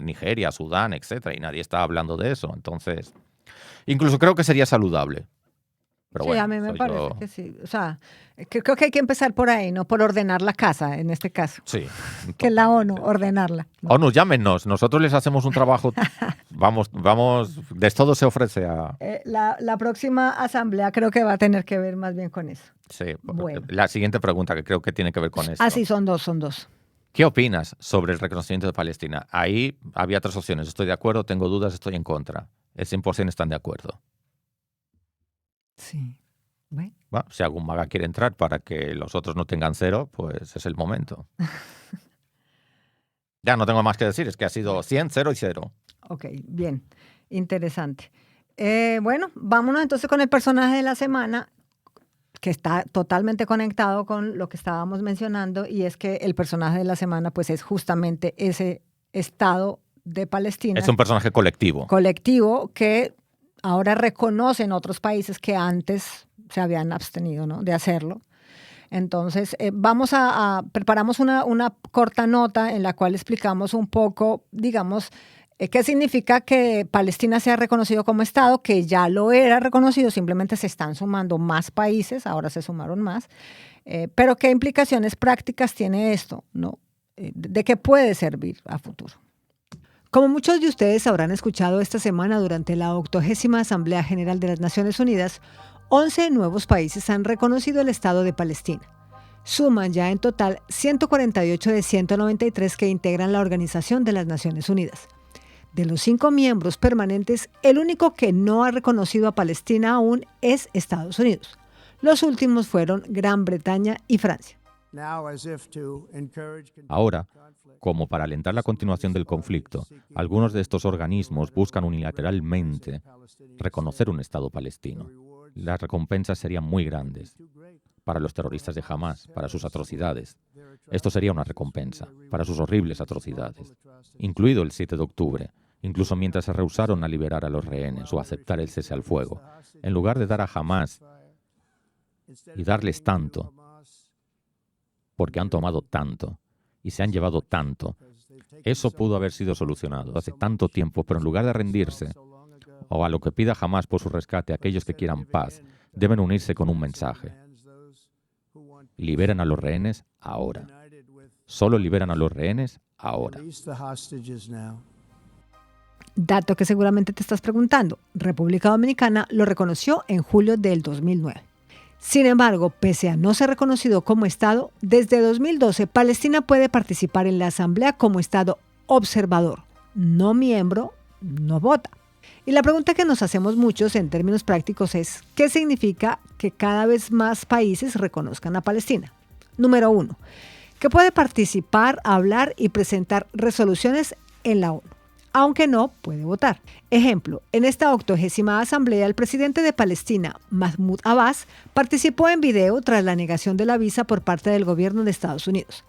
Nigeria, Sudán, etcétera, y nadie está hablando de eso. Entonces, incluso creo que sería saludable. Pero sí, bueno, a mí me parece que sí. O sea, creo que hay que empezar por ahí, ¿no? Por ordenar la casa, en este caso. Sí. Que la ONU, ordenarla, ¿no? ONU, llámenos. Nosotros les hacemos un trabajo. Vamos, de todo se ofrece a... La próxima asamblea creo que va a tener que ver más bien con eso. Sí. Bueno. La siguiente pregunta que creo que tiene que ver con esto. Ah, sí, son dos. ¿Qué opinas sobre el reconocimiento de Palestina? Ahí había tres opciones. Estoy de acuerdo, tengo dudas, estoy en contra. El 100% están de acuerdo. Sí. Bueno. Bueno, si algún maga quiere entrar para que los otros no tengan cero, pues es el momento. Ya no tengo más que decir, es que ha sido 100, 0 y 0. Ok, bien. Interesante. Bueno, vámonos entonces con el personaje de la semana, que está totalmente conectado con lo que estábamos mencionando, y es que el personaje de la semana pues es justamente ese Estado de Palestina. Es un personaje colectivo. Colectivo que ahora reconocen otros países que antes se habían abstenido, ¿no?, de hacerlo. Entonces, preparamos una corta nota en la cual explicamos un poco, digamos, qué significa que Palestina sea reconocido como Estado, que ya lo era reconocido, simplemente se están sumando más países, ahora se sumaron más, pero qué implicaciones prácticas tiene esto, ¿no? De qué puede servir a futuro. Como muchos de ustedes habrán escuchado esta semana durante la 80ª Asamblea General de las Naciones Unidas, 11 nuevos países han reconocido el Estado de Palestina. Suman ya en total 148 de 193 que integran la Organización de las Naciones Unidas. De los 5 miembros permanentes, el único que no ha reconocido a Palestina aún es Estados Unidos. Los últimos fueron Gran Bretaña y Francia. Ahora, como para alentar la continuación del conflicto, algunos de estos organismos buscan unilateralmente reconocer un Estado palestino. Las recompensas serían muy grandes para los terroristas de Hamás, para sus atrocidades. Esto sería una recompensa para sus horribles atrocidades, incluido el 7 de octubre, incluso mientras se rehusaron a liberar a los rehenes o a aceptar el cese al fuego. En lugar de dar a Hamás y darles tanto, porque han tomado tanto y se han llevado tanto, Eso pudo haber sido solucionado hace tanto tiempo, pero en lugar de rendirse, o a lo que pida Hamás por su rescate, aquellos que quieran paz deben unirse con un mensaje. Liberen a los rehenes ahora. Solo liberan a los rehenes ahora. Dato que seguramente te estás preguntando. República Dominicana lo reconoció en julio del 2009. Sin embargo, pese a no ser reconocido como Estado, desde 2012 Palestina puede participar en la Asamblea como Estado observador. No miembro, no vota. Y la pregunta que nos hacemos muchos en términos prácticos es, ¿qué significa que cada vez más países reconozcan a Palestina? Número 1, que puede participar, hablar y presentar resoluciones en la ONU, aunque no puede votar. Ejemplo, en esta 80ª Asamblea, el presidente de Palestina, Mahmoud Abbas, participó en video tras la negación de la visa por parte del gobierno de Estados Unidos.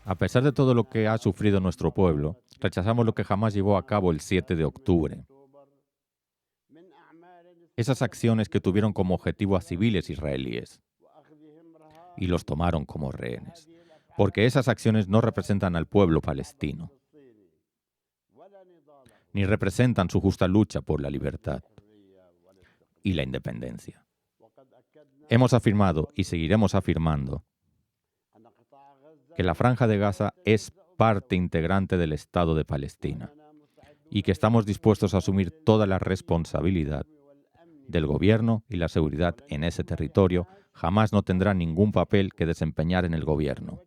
A pesar de todo lo que ha sufrido nuestro pueblo, rechazamos lo que Hamás llevó a cabo el 7 de octubre. Esas acciones que tuvieron como objetivo a civiles israelíes y los tomaron como rehenes, porque esas acciones no representan al pueblo palestino, ni representan su justa lucha por la libertad y la independencia. Hemos afirmado y seguiremos afirmando que la Franja de Gaza es parte integrante del Estado de Palestina y que estamos dispuestos a asumir toda la responsabilidad del gobierno y la seguridad en ese territorio. Jamás no tendrá ningún papel que desempeñar en el gobierno.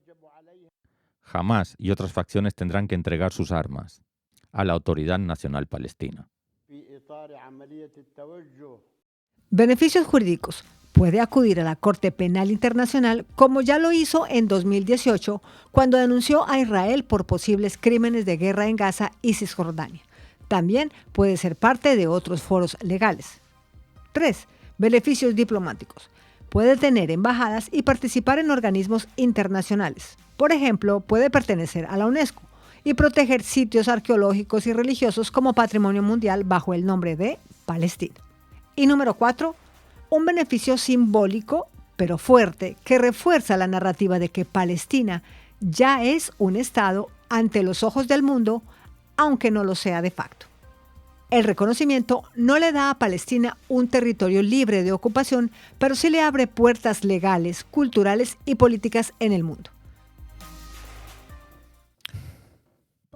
Hamás y otras facciones tendrán que entregar sus armas a la Autoridad Nacional Palestina. Beneficios jurídicos. Puede acudir a la Corte Penal Internacional, como ya lo hizo en 2018, cuando denunció a Israel por posibles crímenes de guerra en Gaza y Cisjordania. También puede ser parte de otros foros legales. 3. Beneficios diplomáticos. Puede tener embajadas y participar en organismos internacionales. Por ejemplo, puede pertenecer a la UNESCO y proteger sitios arqueológicos y religiosos como patrimonio mundial bajo el nombre de Palestina. Y número 4. Un beneficio simbólico, pero fuerte, que refuerza la narrativa de que Palestina ya es un Estado ante los ojos del mundo, aunque no lo sea de facto. El reconocimiento no le da a Palestina un territorio libre de ocupación, pero sí le abre puertas legales, culturales y políticas en el mundo.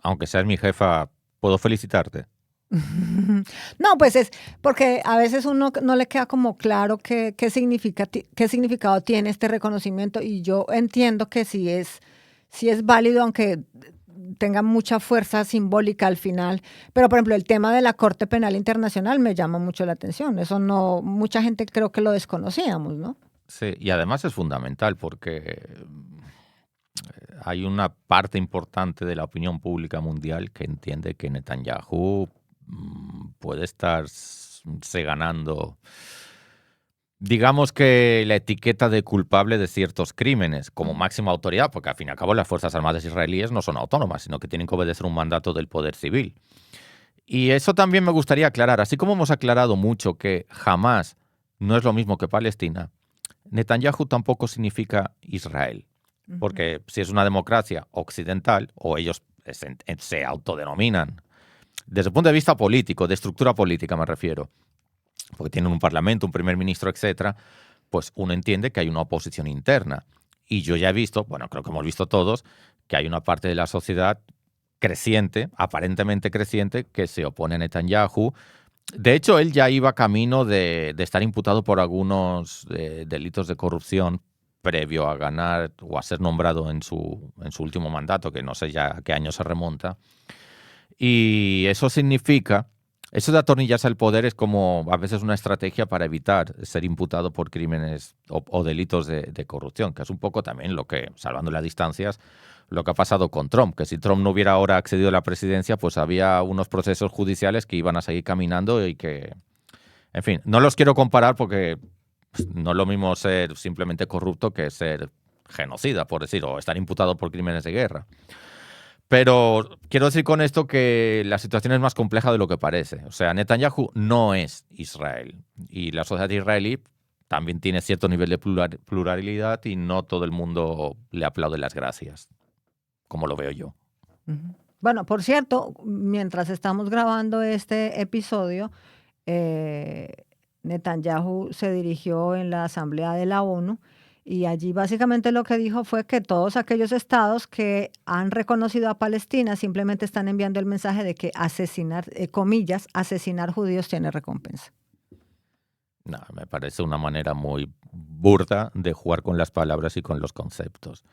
Aunque seas mi jefa, ¿puedo felicitarte? No, pues es porque a veces uno no le queda como claro qué significado tiene este reconocimiento, y yo entiendo que sí es válido, aunque tenga mucha fuerza simbólica al final. Pero, por ejemplo, el tema de la Corte Penal Internacional me llama mucho la atención. Eso no, mucha gente creo que lo desconocíamos, ¿no? Sí, y además es fundamental porque hay una parte importante de la opinión pública mundial que entiende que Netanyahu puede estarse ganando, digamos que la etiqueta de culpable de ciertos crímenes como máxima autoridad, porque al fin y al cabo las Fuerzas Armadas israelíes no son autónomas, sino que tienen que obedecer un mandato del poder civil. Y eso también me gustaría aclarar. Así como hemos aclarado mucho que Hamás no es lo mismo que Palestina, Netanyahu tampoco significa Israel. Porque si es una democracia occidental, o ellos se autodenominan, desde el punto de vista político, de estructura política me refiero, porque tienen un parlamento, un primer ministro, etcétera, pues uno entiende que hay una oposición interna. Y yo ya he visto, bueno, creo que hemos visto todos, que hay una parte de la sociedad creciente, aparentemente creciente, que se opone a Netanyahu. De hecho, él ya iba camino de estar imputado por algunos delitos de corrupción previo a ganar o a ser nombrado en su último mandato, que no sé ya a qué año se remonta. Y eso significa, eso de atornillarse al poder es como a veces una estrategia para evitar ser imputado por crímenes o delitos de corrupción, que es un poco también lo que, salvando las distancias, lo que ha pasado con Trump, que si Trump no hubiera ahora accedido a la presidencia, pues había unos procesos judiciales que iban a seguir caminando y que, en fin, no los quiero comparar porque no es lo mismo ser simplemente corrupto que ser genocida, por decir, o estar imputado por crímenes de guerra. Pero quiero decir con esto que la situación es más compleja de lo que parece. O sea, Netanyahu no es Israel. Y la sociedad israelí también tiene cierto nivel de pluralidad y no todo el mundo le aplaude las gracias. como lo veo yo. Ujú. Bueno, por cierto, mientras estamos grabando este episodio, Netanyahu se dirigió en la Asamblea de la ONU y allí básicamente lo que dijo fue que todos aquellos estados que han reconocido a Palestina simplemente están enviando el mensaje de que asesinar, comillas, asesinar judíos tiene recompensa. No, me parece una manera muy burda de jugar con las palabras y con los conceptos.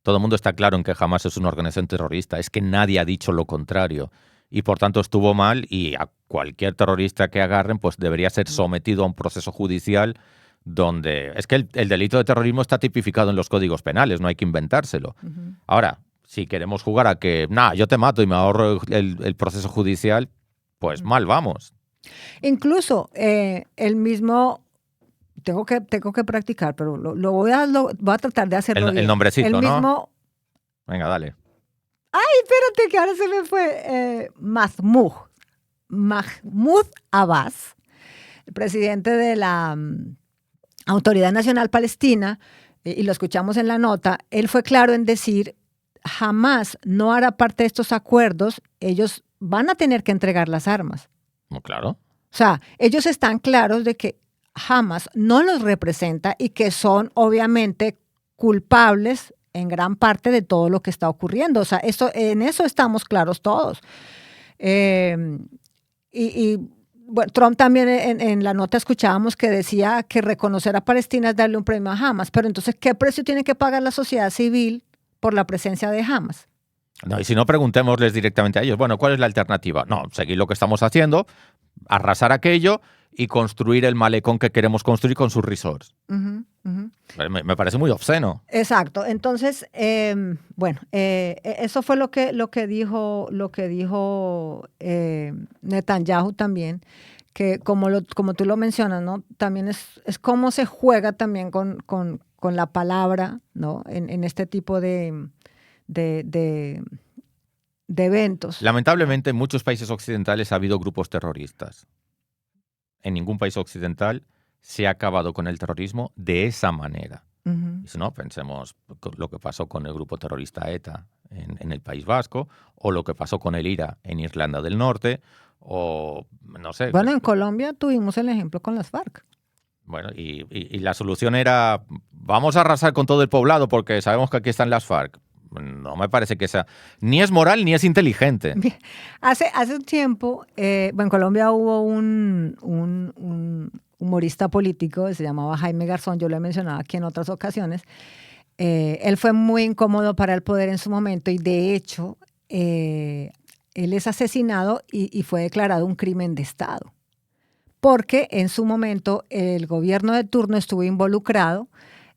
Todo el mundo está claro en que Hamas es una organización terrorista, es que nadie ha dicho lo contrario y por tanto estuvo mal y a cualquier terrorista que agarren pues debería ser sometido a un proceso judicial donde... Es que el delito de terrorismo está tipificado en los códigos penales, no hay que inventárselo. Ujú. Ahora, si queremos jugar a que, yo te mato y me ahorro el proceso judicial, pues mal vamos. Incluso el mismo, tengo que practicar, pero voy a tratar de hacerlo bien. El nombrecito, el ¿no? mismo, Venga, dale. espérate que ahora se me fue, Mahmoud Abbas, el presidente de la Autoridad Nacional Palestina, y lo escuchamos en la nota, él fue claro en decir, jamás no hará parte de estos acuerdos, ellos van a tener que entregar las armas. Muy claro. O sea, ellos están claros de que Hamas no los representa y que son obviamente culpables en gran parte de todo lo que está ocurriendo. O sea, en eso estamos claros todos. Bueno, Trump también en la nota escuchábamos que decía que reconocer a Palestina es darle un premio a Hamas, pero entonces, ¿qué precio tiene que pagar la sociedad civil por la presencia de Hamas? No, y si no, preguntémosles directamente a ellos, bueno, ¿cuál es la alternativa? No, seguir lo que estamos haciendo, arrasar aquello y construir el malecón que queremos construir con sus resorts. Uh-huh, uh-huh. Me parece muy obsceno. Exacto. Entonces, eso fue lo que dijo Netanyahu también, que como tú lo mencionas, ¿no? También es cómo se juega también con la palabra, ¿no? En este tipo de eventos. Lamentablemente, en muchos países occidentales ha habido grupos terroristas. En ningún país occidental se ha acabado con el terrorismo de esa manera. Uh-huh. Y si no, pensemos lo que pasó con el grupo terrorista ETA en el País Vasco, o lo que pasó con el IRA en Irlanda del Norte, o no sé. Bueno, en Colombia tuvimos el ejemplo con las FARC. Bueno, y la solución era, vamos a arrasar con todo el poblado porque sabemos que aquí están las FARC. No me parece que sea, ni es moral ni es inteligente. Hace un tiempo, en Colombia hubo un humorista político, se llamaba Jaime Garzón, yo lo he mencionado aquí en otras ocasiones. Él fue muy incómodo para el poder en su momento y de hecho, él es asesinado y fue declarado un crimen de Estado. Porque en su momento el gobierno de turno estuvo involucrado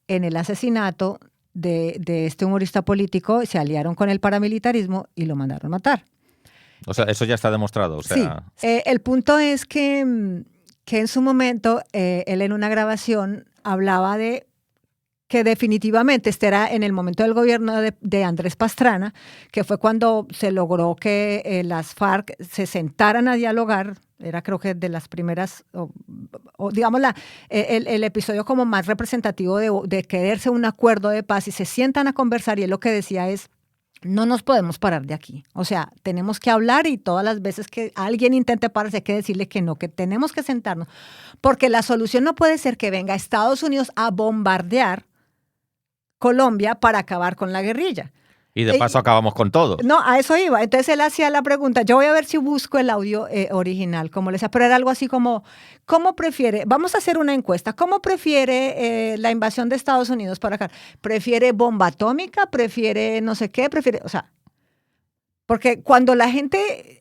en el asesinato de este humorista político, se aliaron con el paramilitarismo y lo mandaron a matar. O sea, eso ya está demostrado. O sea... Sí, el punto es que en su momento él en una grabación hablaba de que definitivamente este era en el momento del gobierno de Andrés Pastrana, que fue cuando se logró que las FARC se sentaran a dialogar. Era creo que de las primeras, o digamos el episodio como más representativo de quererse un acuerdo de paz y se sientan a conversar y él lo que decía es, no nos podemos parar de aquí. O sea, tenemos que hablar y todas las veces que alguien intente pararse hay que decirle que no, que tenemos que sentarnos. Porque la solución no puede ser que venga Estados Unidos a bombardear Colombia para acabar con la guerrilla. Y de paso acabamos con todo. No, a eso iba. Entonces él hacía la pregunta, yo voy a ver si busco el audio original, como le decía, pero era algo así como, ¿cómo prefiere? Vamos a hacer una encuesta. ¿Cómo prefiere la invasión de Estados Unidos para acá? ¿Prefiere bomba atómica? ¿Prefiere no sé qué? ¿Prefiere? O sea, porque cuando a la gente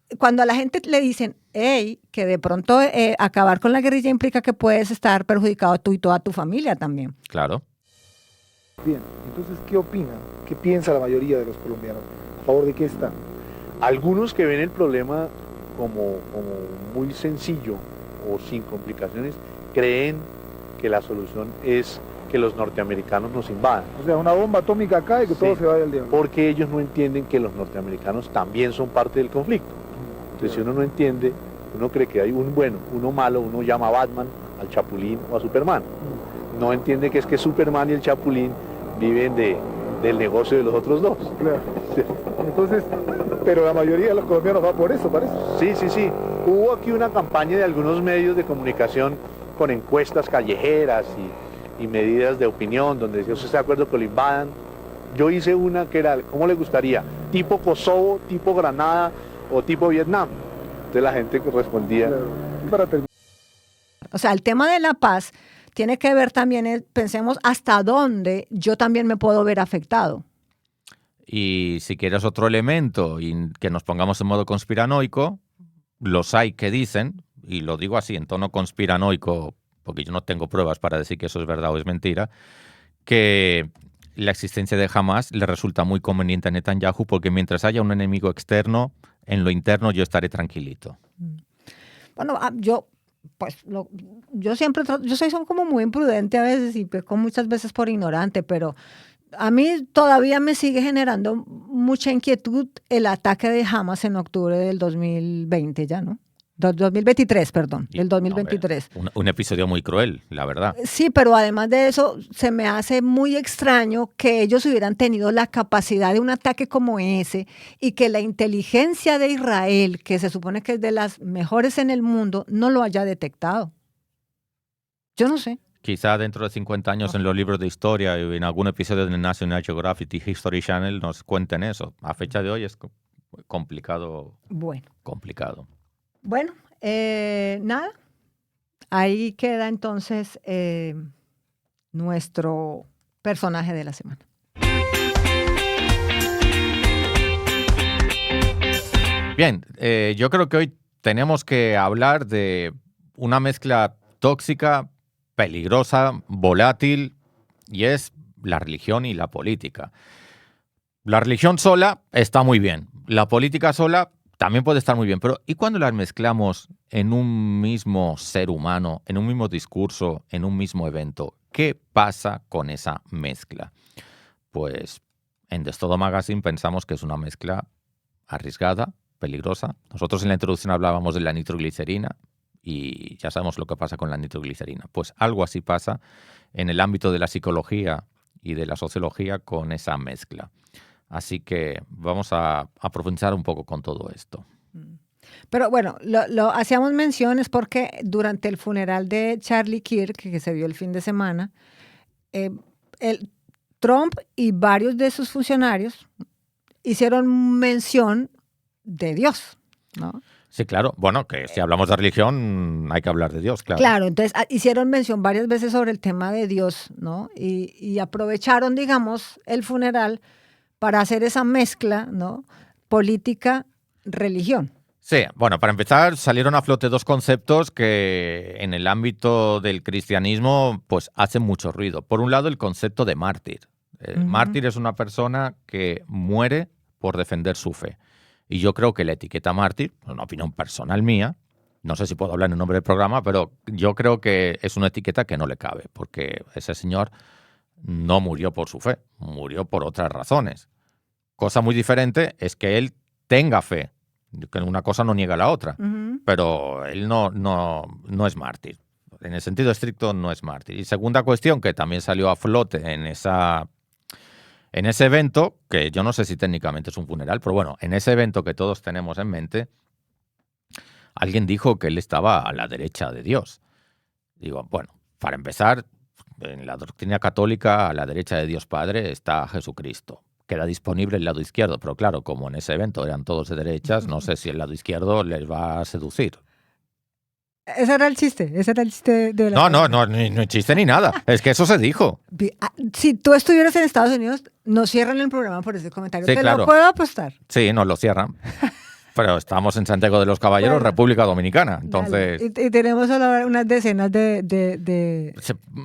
le dicen, hey, que de pronto acabar con la guerrilla implica que puedes estar perjudicado tú y toda tu familia también. Claro. Bien, entonces, ¿qué opina? ¿Qué piensa la mayoría de los colombianos? ¿A favor de qué están? Algunos que ven el problema como muy sencillo o sin complicaciones, creen que la solución es que los norteamericanos nos invadan. O sea, una bomba atómica acá y que todo se vaya al diablo. Porque ellos no entienden que los norteamericanos también son parte del conflicto. Entonces, si uno no entiende, uno cree que hay un bueno, uno malo, uno llama a Batman, al Chapulín o a Superman. No entiende que es que Superman y el Chapulín viven de del negocio de los otros dos. Claro. Entonces, pero la mayoría de los colombianos va por eso, parece. Sí. Hubo aquí una campaña de algunos medios de comunicación con encuestas callejeras y medidas de opinión, donde decía, ¿usted está de acuerdo que lo invadan? Yo hice una que era, ¿cómo le gustaría? ¿Tipo Kosovo, tipo Granada o tipo Vietnam? Entonces la gente respondía. Claro. Y para terminar, O sea, el tema de la paz tiene que ver también, pensemos hasta dónde yo también me puedo ver afectado. Y si quieres otro elemento y que nos pongamos en modo conspiranoico, los hay que dicen, y lo digo así en tono conspiranoico, porque yo no tengo pruebas para decir que eso es verdad o es mentira, que la existencia de Hamas le resulta muy conveniente a Netanyahu porque mientras haya un enemigo externo, en lo interno yo estaré tranquilito. Bueno, yo siempre, yo soy como muy imprudente a veces y peco muchas veces por ignorante, pero a mí todavía me sigue generando mucha inquietud el ataque de Hamas en octubre del 2020 ya, ¿no? 2023, perdón, del 2023. Un episodio muy cruel, la verdad. Sí, pero además de eso, se me hace muy extraño que ellos hubieran tenido la capacidad de un ataque como ese y que la inteligencia de Israel, que se supone que es de las mejores en el mundo, no lo haya detectado. Yo no sé. Quizá dentro de 50 años en los libros de historia y en algún episodio de National Geographic y History Channel nos cuenten eso. A fecha de hoy es complicado. Bueno, nada. Ahí queda entonces nuestro personaje de la semana. Bien, yo creo que hoy tenemos que hablar de una mezcla tóxica, peligrosa, volátil, y es la religión y la política. La religión sola está muy bien. La política sola también puede estar muy bien, pero ¿y cuando las mezclamos en un mismo ser humano, en un mismo discurso, en un mismo evento? ¿Qué pasa con esa mezcla? Pues en Destodo Magazine pensamos que es una mezcla arriesgada, peligrosa. Nosotros en la introducción hablábamos de la nitroglicerina y ya sabemos lo que pasa con la nitroglicerina. Pues algo así pasa en el ámbito de la psicología y de la sociología con esa mezcla. Así que vamos a profundizar un poco con todo esto. Pero bueno, lo hacíamos menciones porque durante el funeral de Charlie Kirk, que se dio el fin de semana, Trump y varios de sus funcionarios hicieron mención de Dios, ¿no? Sí, claro. Bueno, que si hablamos de religión hay que hablar de Dios, claro. Claro, entonces hicieron mención varias veces sobre el tema de Dios, ¿no? Y aprovecharon, digamos, el funeral para hacer esa mezcla, ¿no? Política-religión. Sí, bueno, para empezar salieron a flote dos conceptos que en el ámbito del cristianismo pues hacen mucho ruido. Por un lado, el concepto de mártir. El mártir es una persona que muere por defender su fe. Y yo creo que la etiqueta mártir, una opinión personal mía, no sé si puedo hablar en nombre del programa, pero yo creo que es una etiqueta que no le cabe, porque ese señor no murió por su fe, murió por otras razones. Cosa muy diferente es que él tenga fe, que una cosa no niega la otra, pero él no es mártir. En el sentido estricto no es mártir. Y segunda cuestión que también salió a flote en ese evento, que yo no sé si técnicamente es un funeral, pero bueno, en ese evento que todos tenemos en mente, alguien dijo que él estaba a la derecha de Dios. Digo, bueno, para empezar, en la doctrina católica, a la derecha de Dios Padre está Jesucristo. Queda disponible el lado izquierdo, pero claro, como en ese evento eran todos de derechas, no sé si el lado izquierdo les va a seducir. Ese era el chiste de la... No hay chiste ni nada, es que eso se dijo. Si tú estuvieras en Estados Unidos, no cierran el programa por ese comentario. Sí, Te claro. lo puedo apostar. Sí, nos lo cierran. Pero estamos en Santiago de los Caballeros, Bueno, República Dominicana. Entonces. Y tenemos solo unas decenas de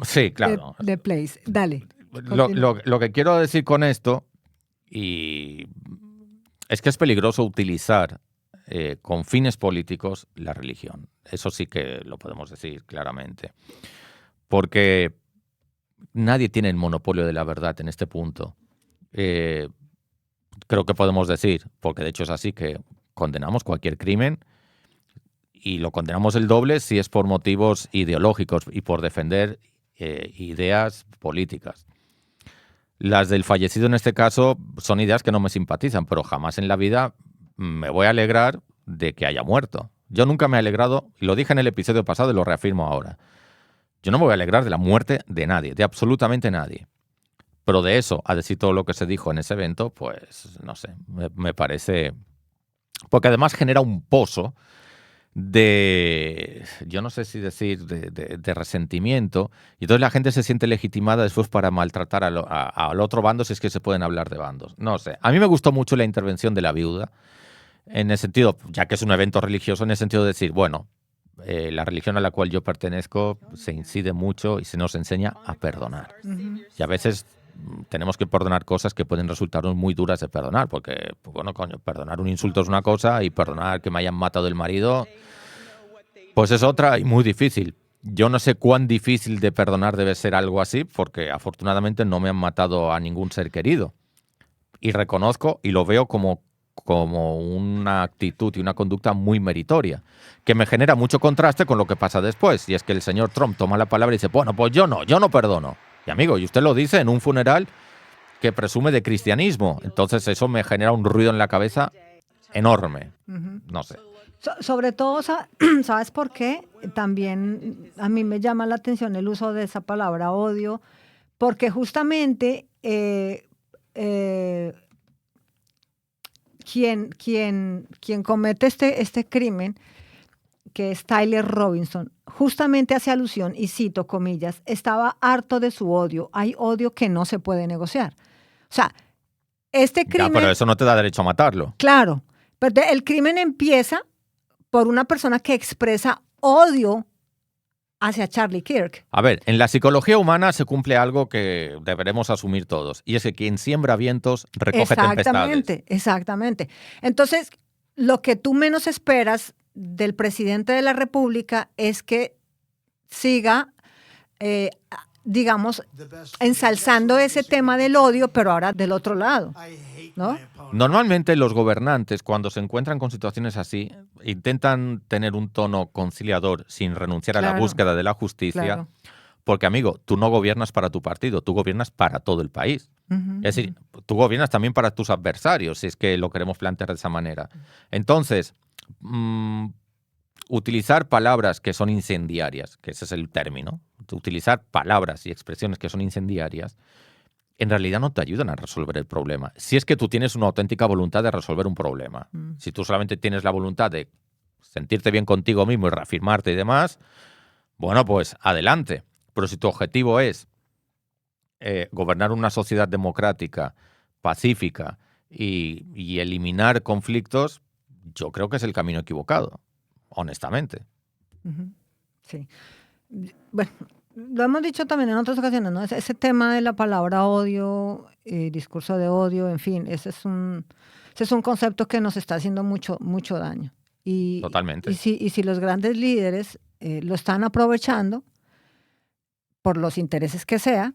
Sí, claro. de plays. Dale. Lo que quiero decir con esto y es que es peligroso utilizar con fines políticos la religión. Eso sí que lo podemos decir claramente. Porque nadie tiene el monopolio de la verdad en este punto. Creo que podemos decir, porque de hecho es así, que condenamos cualquier crimen y lo condenamos el doble si es por motivos ideológicos y por defender ideas políticas. Las del fallecido en este caso son ideas que no me simpatizan, pero jamás en la vida me voy a alegrar de que haya muerto. Yo nunca me he alegrado, y lo dije en el episodio pasado y lo reafirmo ahora. Yo no me voy a alegrar de la muerte de nadie, de absolutamente nadie. Pero de eso, a decir todo lo que se dijo en ese evento, pues no sé, me parece... Porque además genera un pozo de, yo no sé si decir, de resentimiento, y entonces la gente se siente legitimada después para maltratar al otro bando, si es que se pueden hablar de bandos. No sé, a mí me gustó mucho la intervención de la viuda, en el sentido, ya que es un evento religioso, en el sentido de decir, bueno, la religión a la cual yo pertenezco se incide mucho y se nos enseña a perdonar. Y a veces tenemos que perdonar cosas que pueden resultarnos muy duras de perdonar, porque, bueno, coño, perdonar un insulto es una cosa y perdonar que me hayan matado el marido, pues es otra y muy difícil. Yo no sé cuán difícil de perdonar debe ser algo así, porque afortunadamente no me han matado a ningún ser querido. Y reconozco y lo veo como una actitud y una conducta muy meritoria, que me genera mucho contraste con lo que pasa después, y es que el señor Trump toma la palabra y dice, bueno, pues yo no perdono. Y amigo, y usted lo dice en un funeral que presume de cristianismo, entonces eso me genera un ruido en la cabeza enorme. No sé. Sobre todo, ¿sabes por qué? También a mí me llama la atención el uso de esa palabra odio, porque justamente quien comete este crimen, que es Tyler Robinson, justamente hace alusión, y cito comillas, estaba harto de su odio. Hay odio que no se puede negociar. O sea, este crimen... Ya, pero eso no te da derecho a matarlo. Claro, pero el crimen empieza por una persona que expresa odio hacia Charlie Kirk. A ver, en la psicología humana se cumple algo que deberemos asumir todos, y es que quien siembra vientos recoge tempestades. Exactamente. Entonces, lo que tú menos esperas del presidente de la República es que siga, digamos, ensalzando ese tema del odio, pero ahora del otro lado, ¿no? Normalmente los gobernantes, cuando se encuentran con situaciones así, intentan tener un tono conciliador sin renunciar a la búsqueda de la justicia, porque, amigo, tú no gobiernas para tu partido, tú gobiernas para todo el país. Es decir, tú gobiernas también para tus adversarios, si es que lo queremos plantear de esa manera. Entonces, utilizar palabras que son incendiarias, que ese es el término, utilizar palabras y expresiones que son incendiarias, en realidad no te ayudan a resolver el problema. Si es que tú tienes una auténtica voluntad de resolver un problema. Si tú solamente tienes la voluntad de sentirte bien contigo mismo y reafirmarte y demás, bueno, pues adelante. Pero si tu objetivo es gobernar una sociedad democrática, pacífica y eliminar conflictos, yo creo que es el camino equivocado, honestamente. Sí. Bueno, lo hemos dicho también en otras ocasiones, ¿no? Ese tema de la palabra odio, discurso de odio, en fin, ese es un concepto que nos está haciendo mucho daño. Totalmente. Y si los grandes líderes lo están aprovechando por los intereses que sea,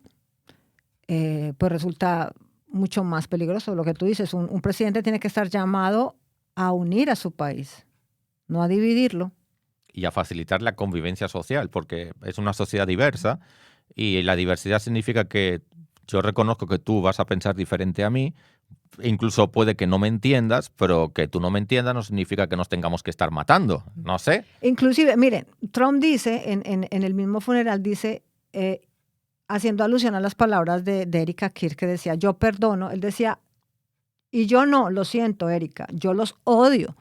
pues resulta mucho más peligroso. Lo que tú dices, un presidente tiene que estar llamado a unir a su país, no a dividirlo. Y a facilitar la convivencia social, porque es una sociedad diversa y la diversidad significa que yo reconozco que tú vas a pensar diferente a mí, incluso puede que no me entiendas, pero que tú no me entiendas no significa que nos tengamos que estar matando, no sé. Inclusive, miren, Trump dice, en el mismo funeral dice, haciendo alusión a las palabras de Erika Kirk, que decía, yo perdono, él decía, y yo no, lo siento, Erika, yo los odio.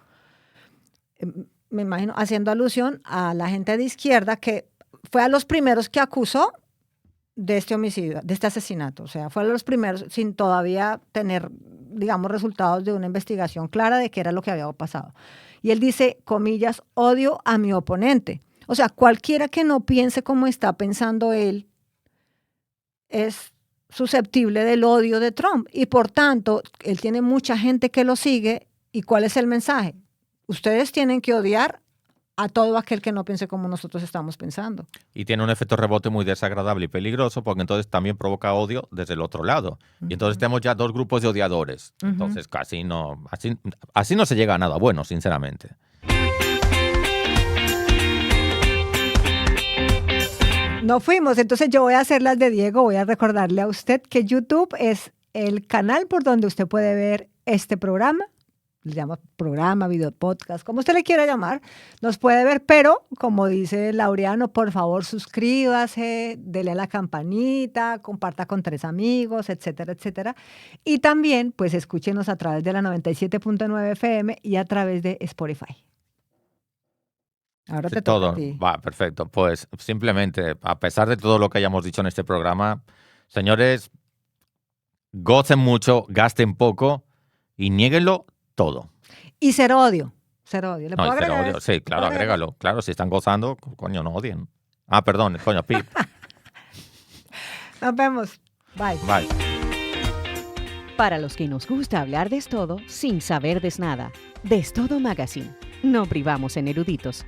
Me imagino, haciendo alusión a la gente de izquierda que fue a los primeros que acusó de este homicidio, de este asesinato. O sea, fue a los primeros sin todavía tener, digamos, resultados de una investigación clara de qué era lo que había pasado. Y él dice, comillas, odio a mi oponente. O sea, cualquiera que no piense como está pensando él es susceptible del odio de Trump. Y por tanto, él tiene mucha gente que lo sigue. ¿Y cuál es el mensaje? Ustedes tienen que odiar a todo aquel que no piense como nosotros estamos pensando. Y tiene un efecto rebote muy desagradable y peligroso porque entonces también provoca odio desde el otro lado. Y entonces tenemos ya dos grupos de odiadores. Entonces casi no, así no se llega a nada bueno, sinceramente. No fuimos, entonces yo voy a hacer las de Diego, voy a recordarle a usted que YouTube es el canal por donde usted puede ver este programa, se llama programa, video podcast, como usted le quiera llamar, nos puede ver, pero como dice Laureano, por favor suscríbase, dele a la campanita, comparta con 3 amigos, etcétera, etcétera. Y también, pues escúchenos a través de la 97.9 FM y a través de Spotify. Ahora te toca Todo. a ti. Va, perfecto. Pues simplemente, a pesar de todo lo que hayamos dicho en este programa, señores, gocen mucho, gasten poco y niéguenlo todo. Y cero odio. Cero odio. ¿Le No, puedo y cero agregar? odio. Sí, claro, ¿Puedo agregar? agrégalo. Claro, si están gozando, coño, no odien. Ah, perdón, coño, pip. Nos vemos. Bye. Bye. Para los que nos gusta hablar de todo sin saber de nada. Destodo Magazine. No privamos en eruditos.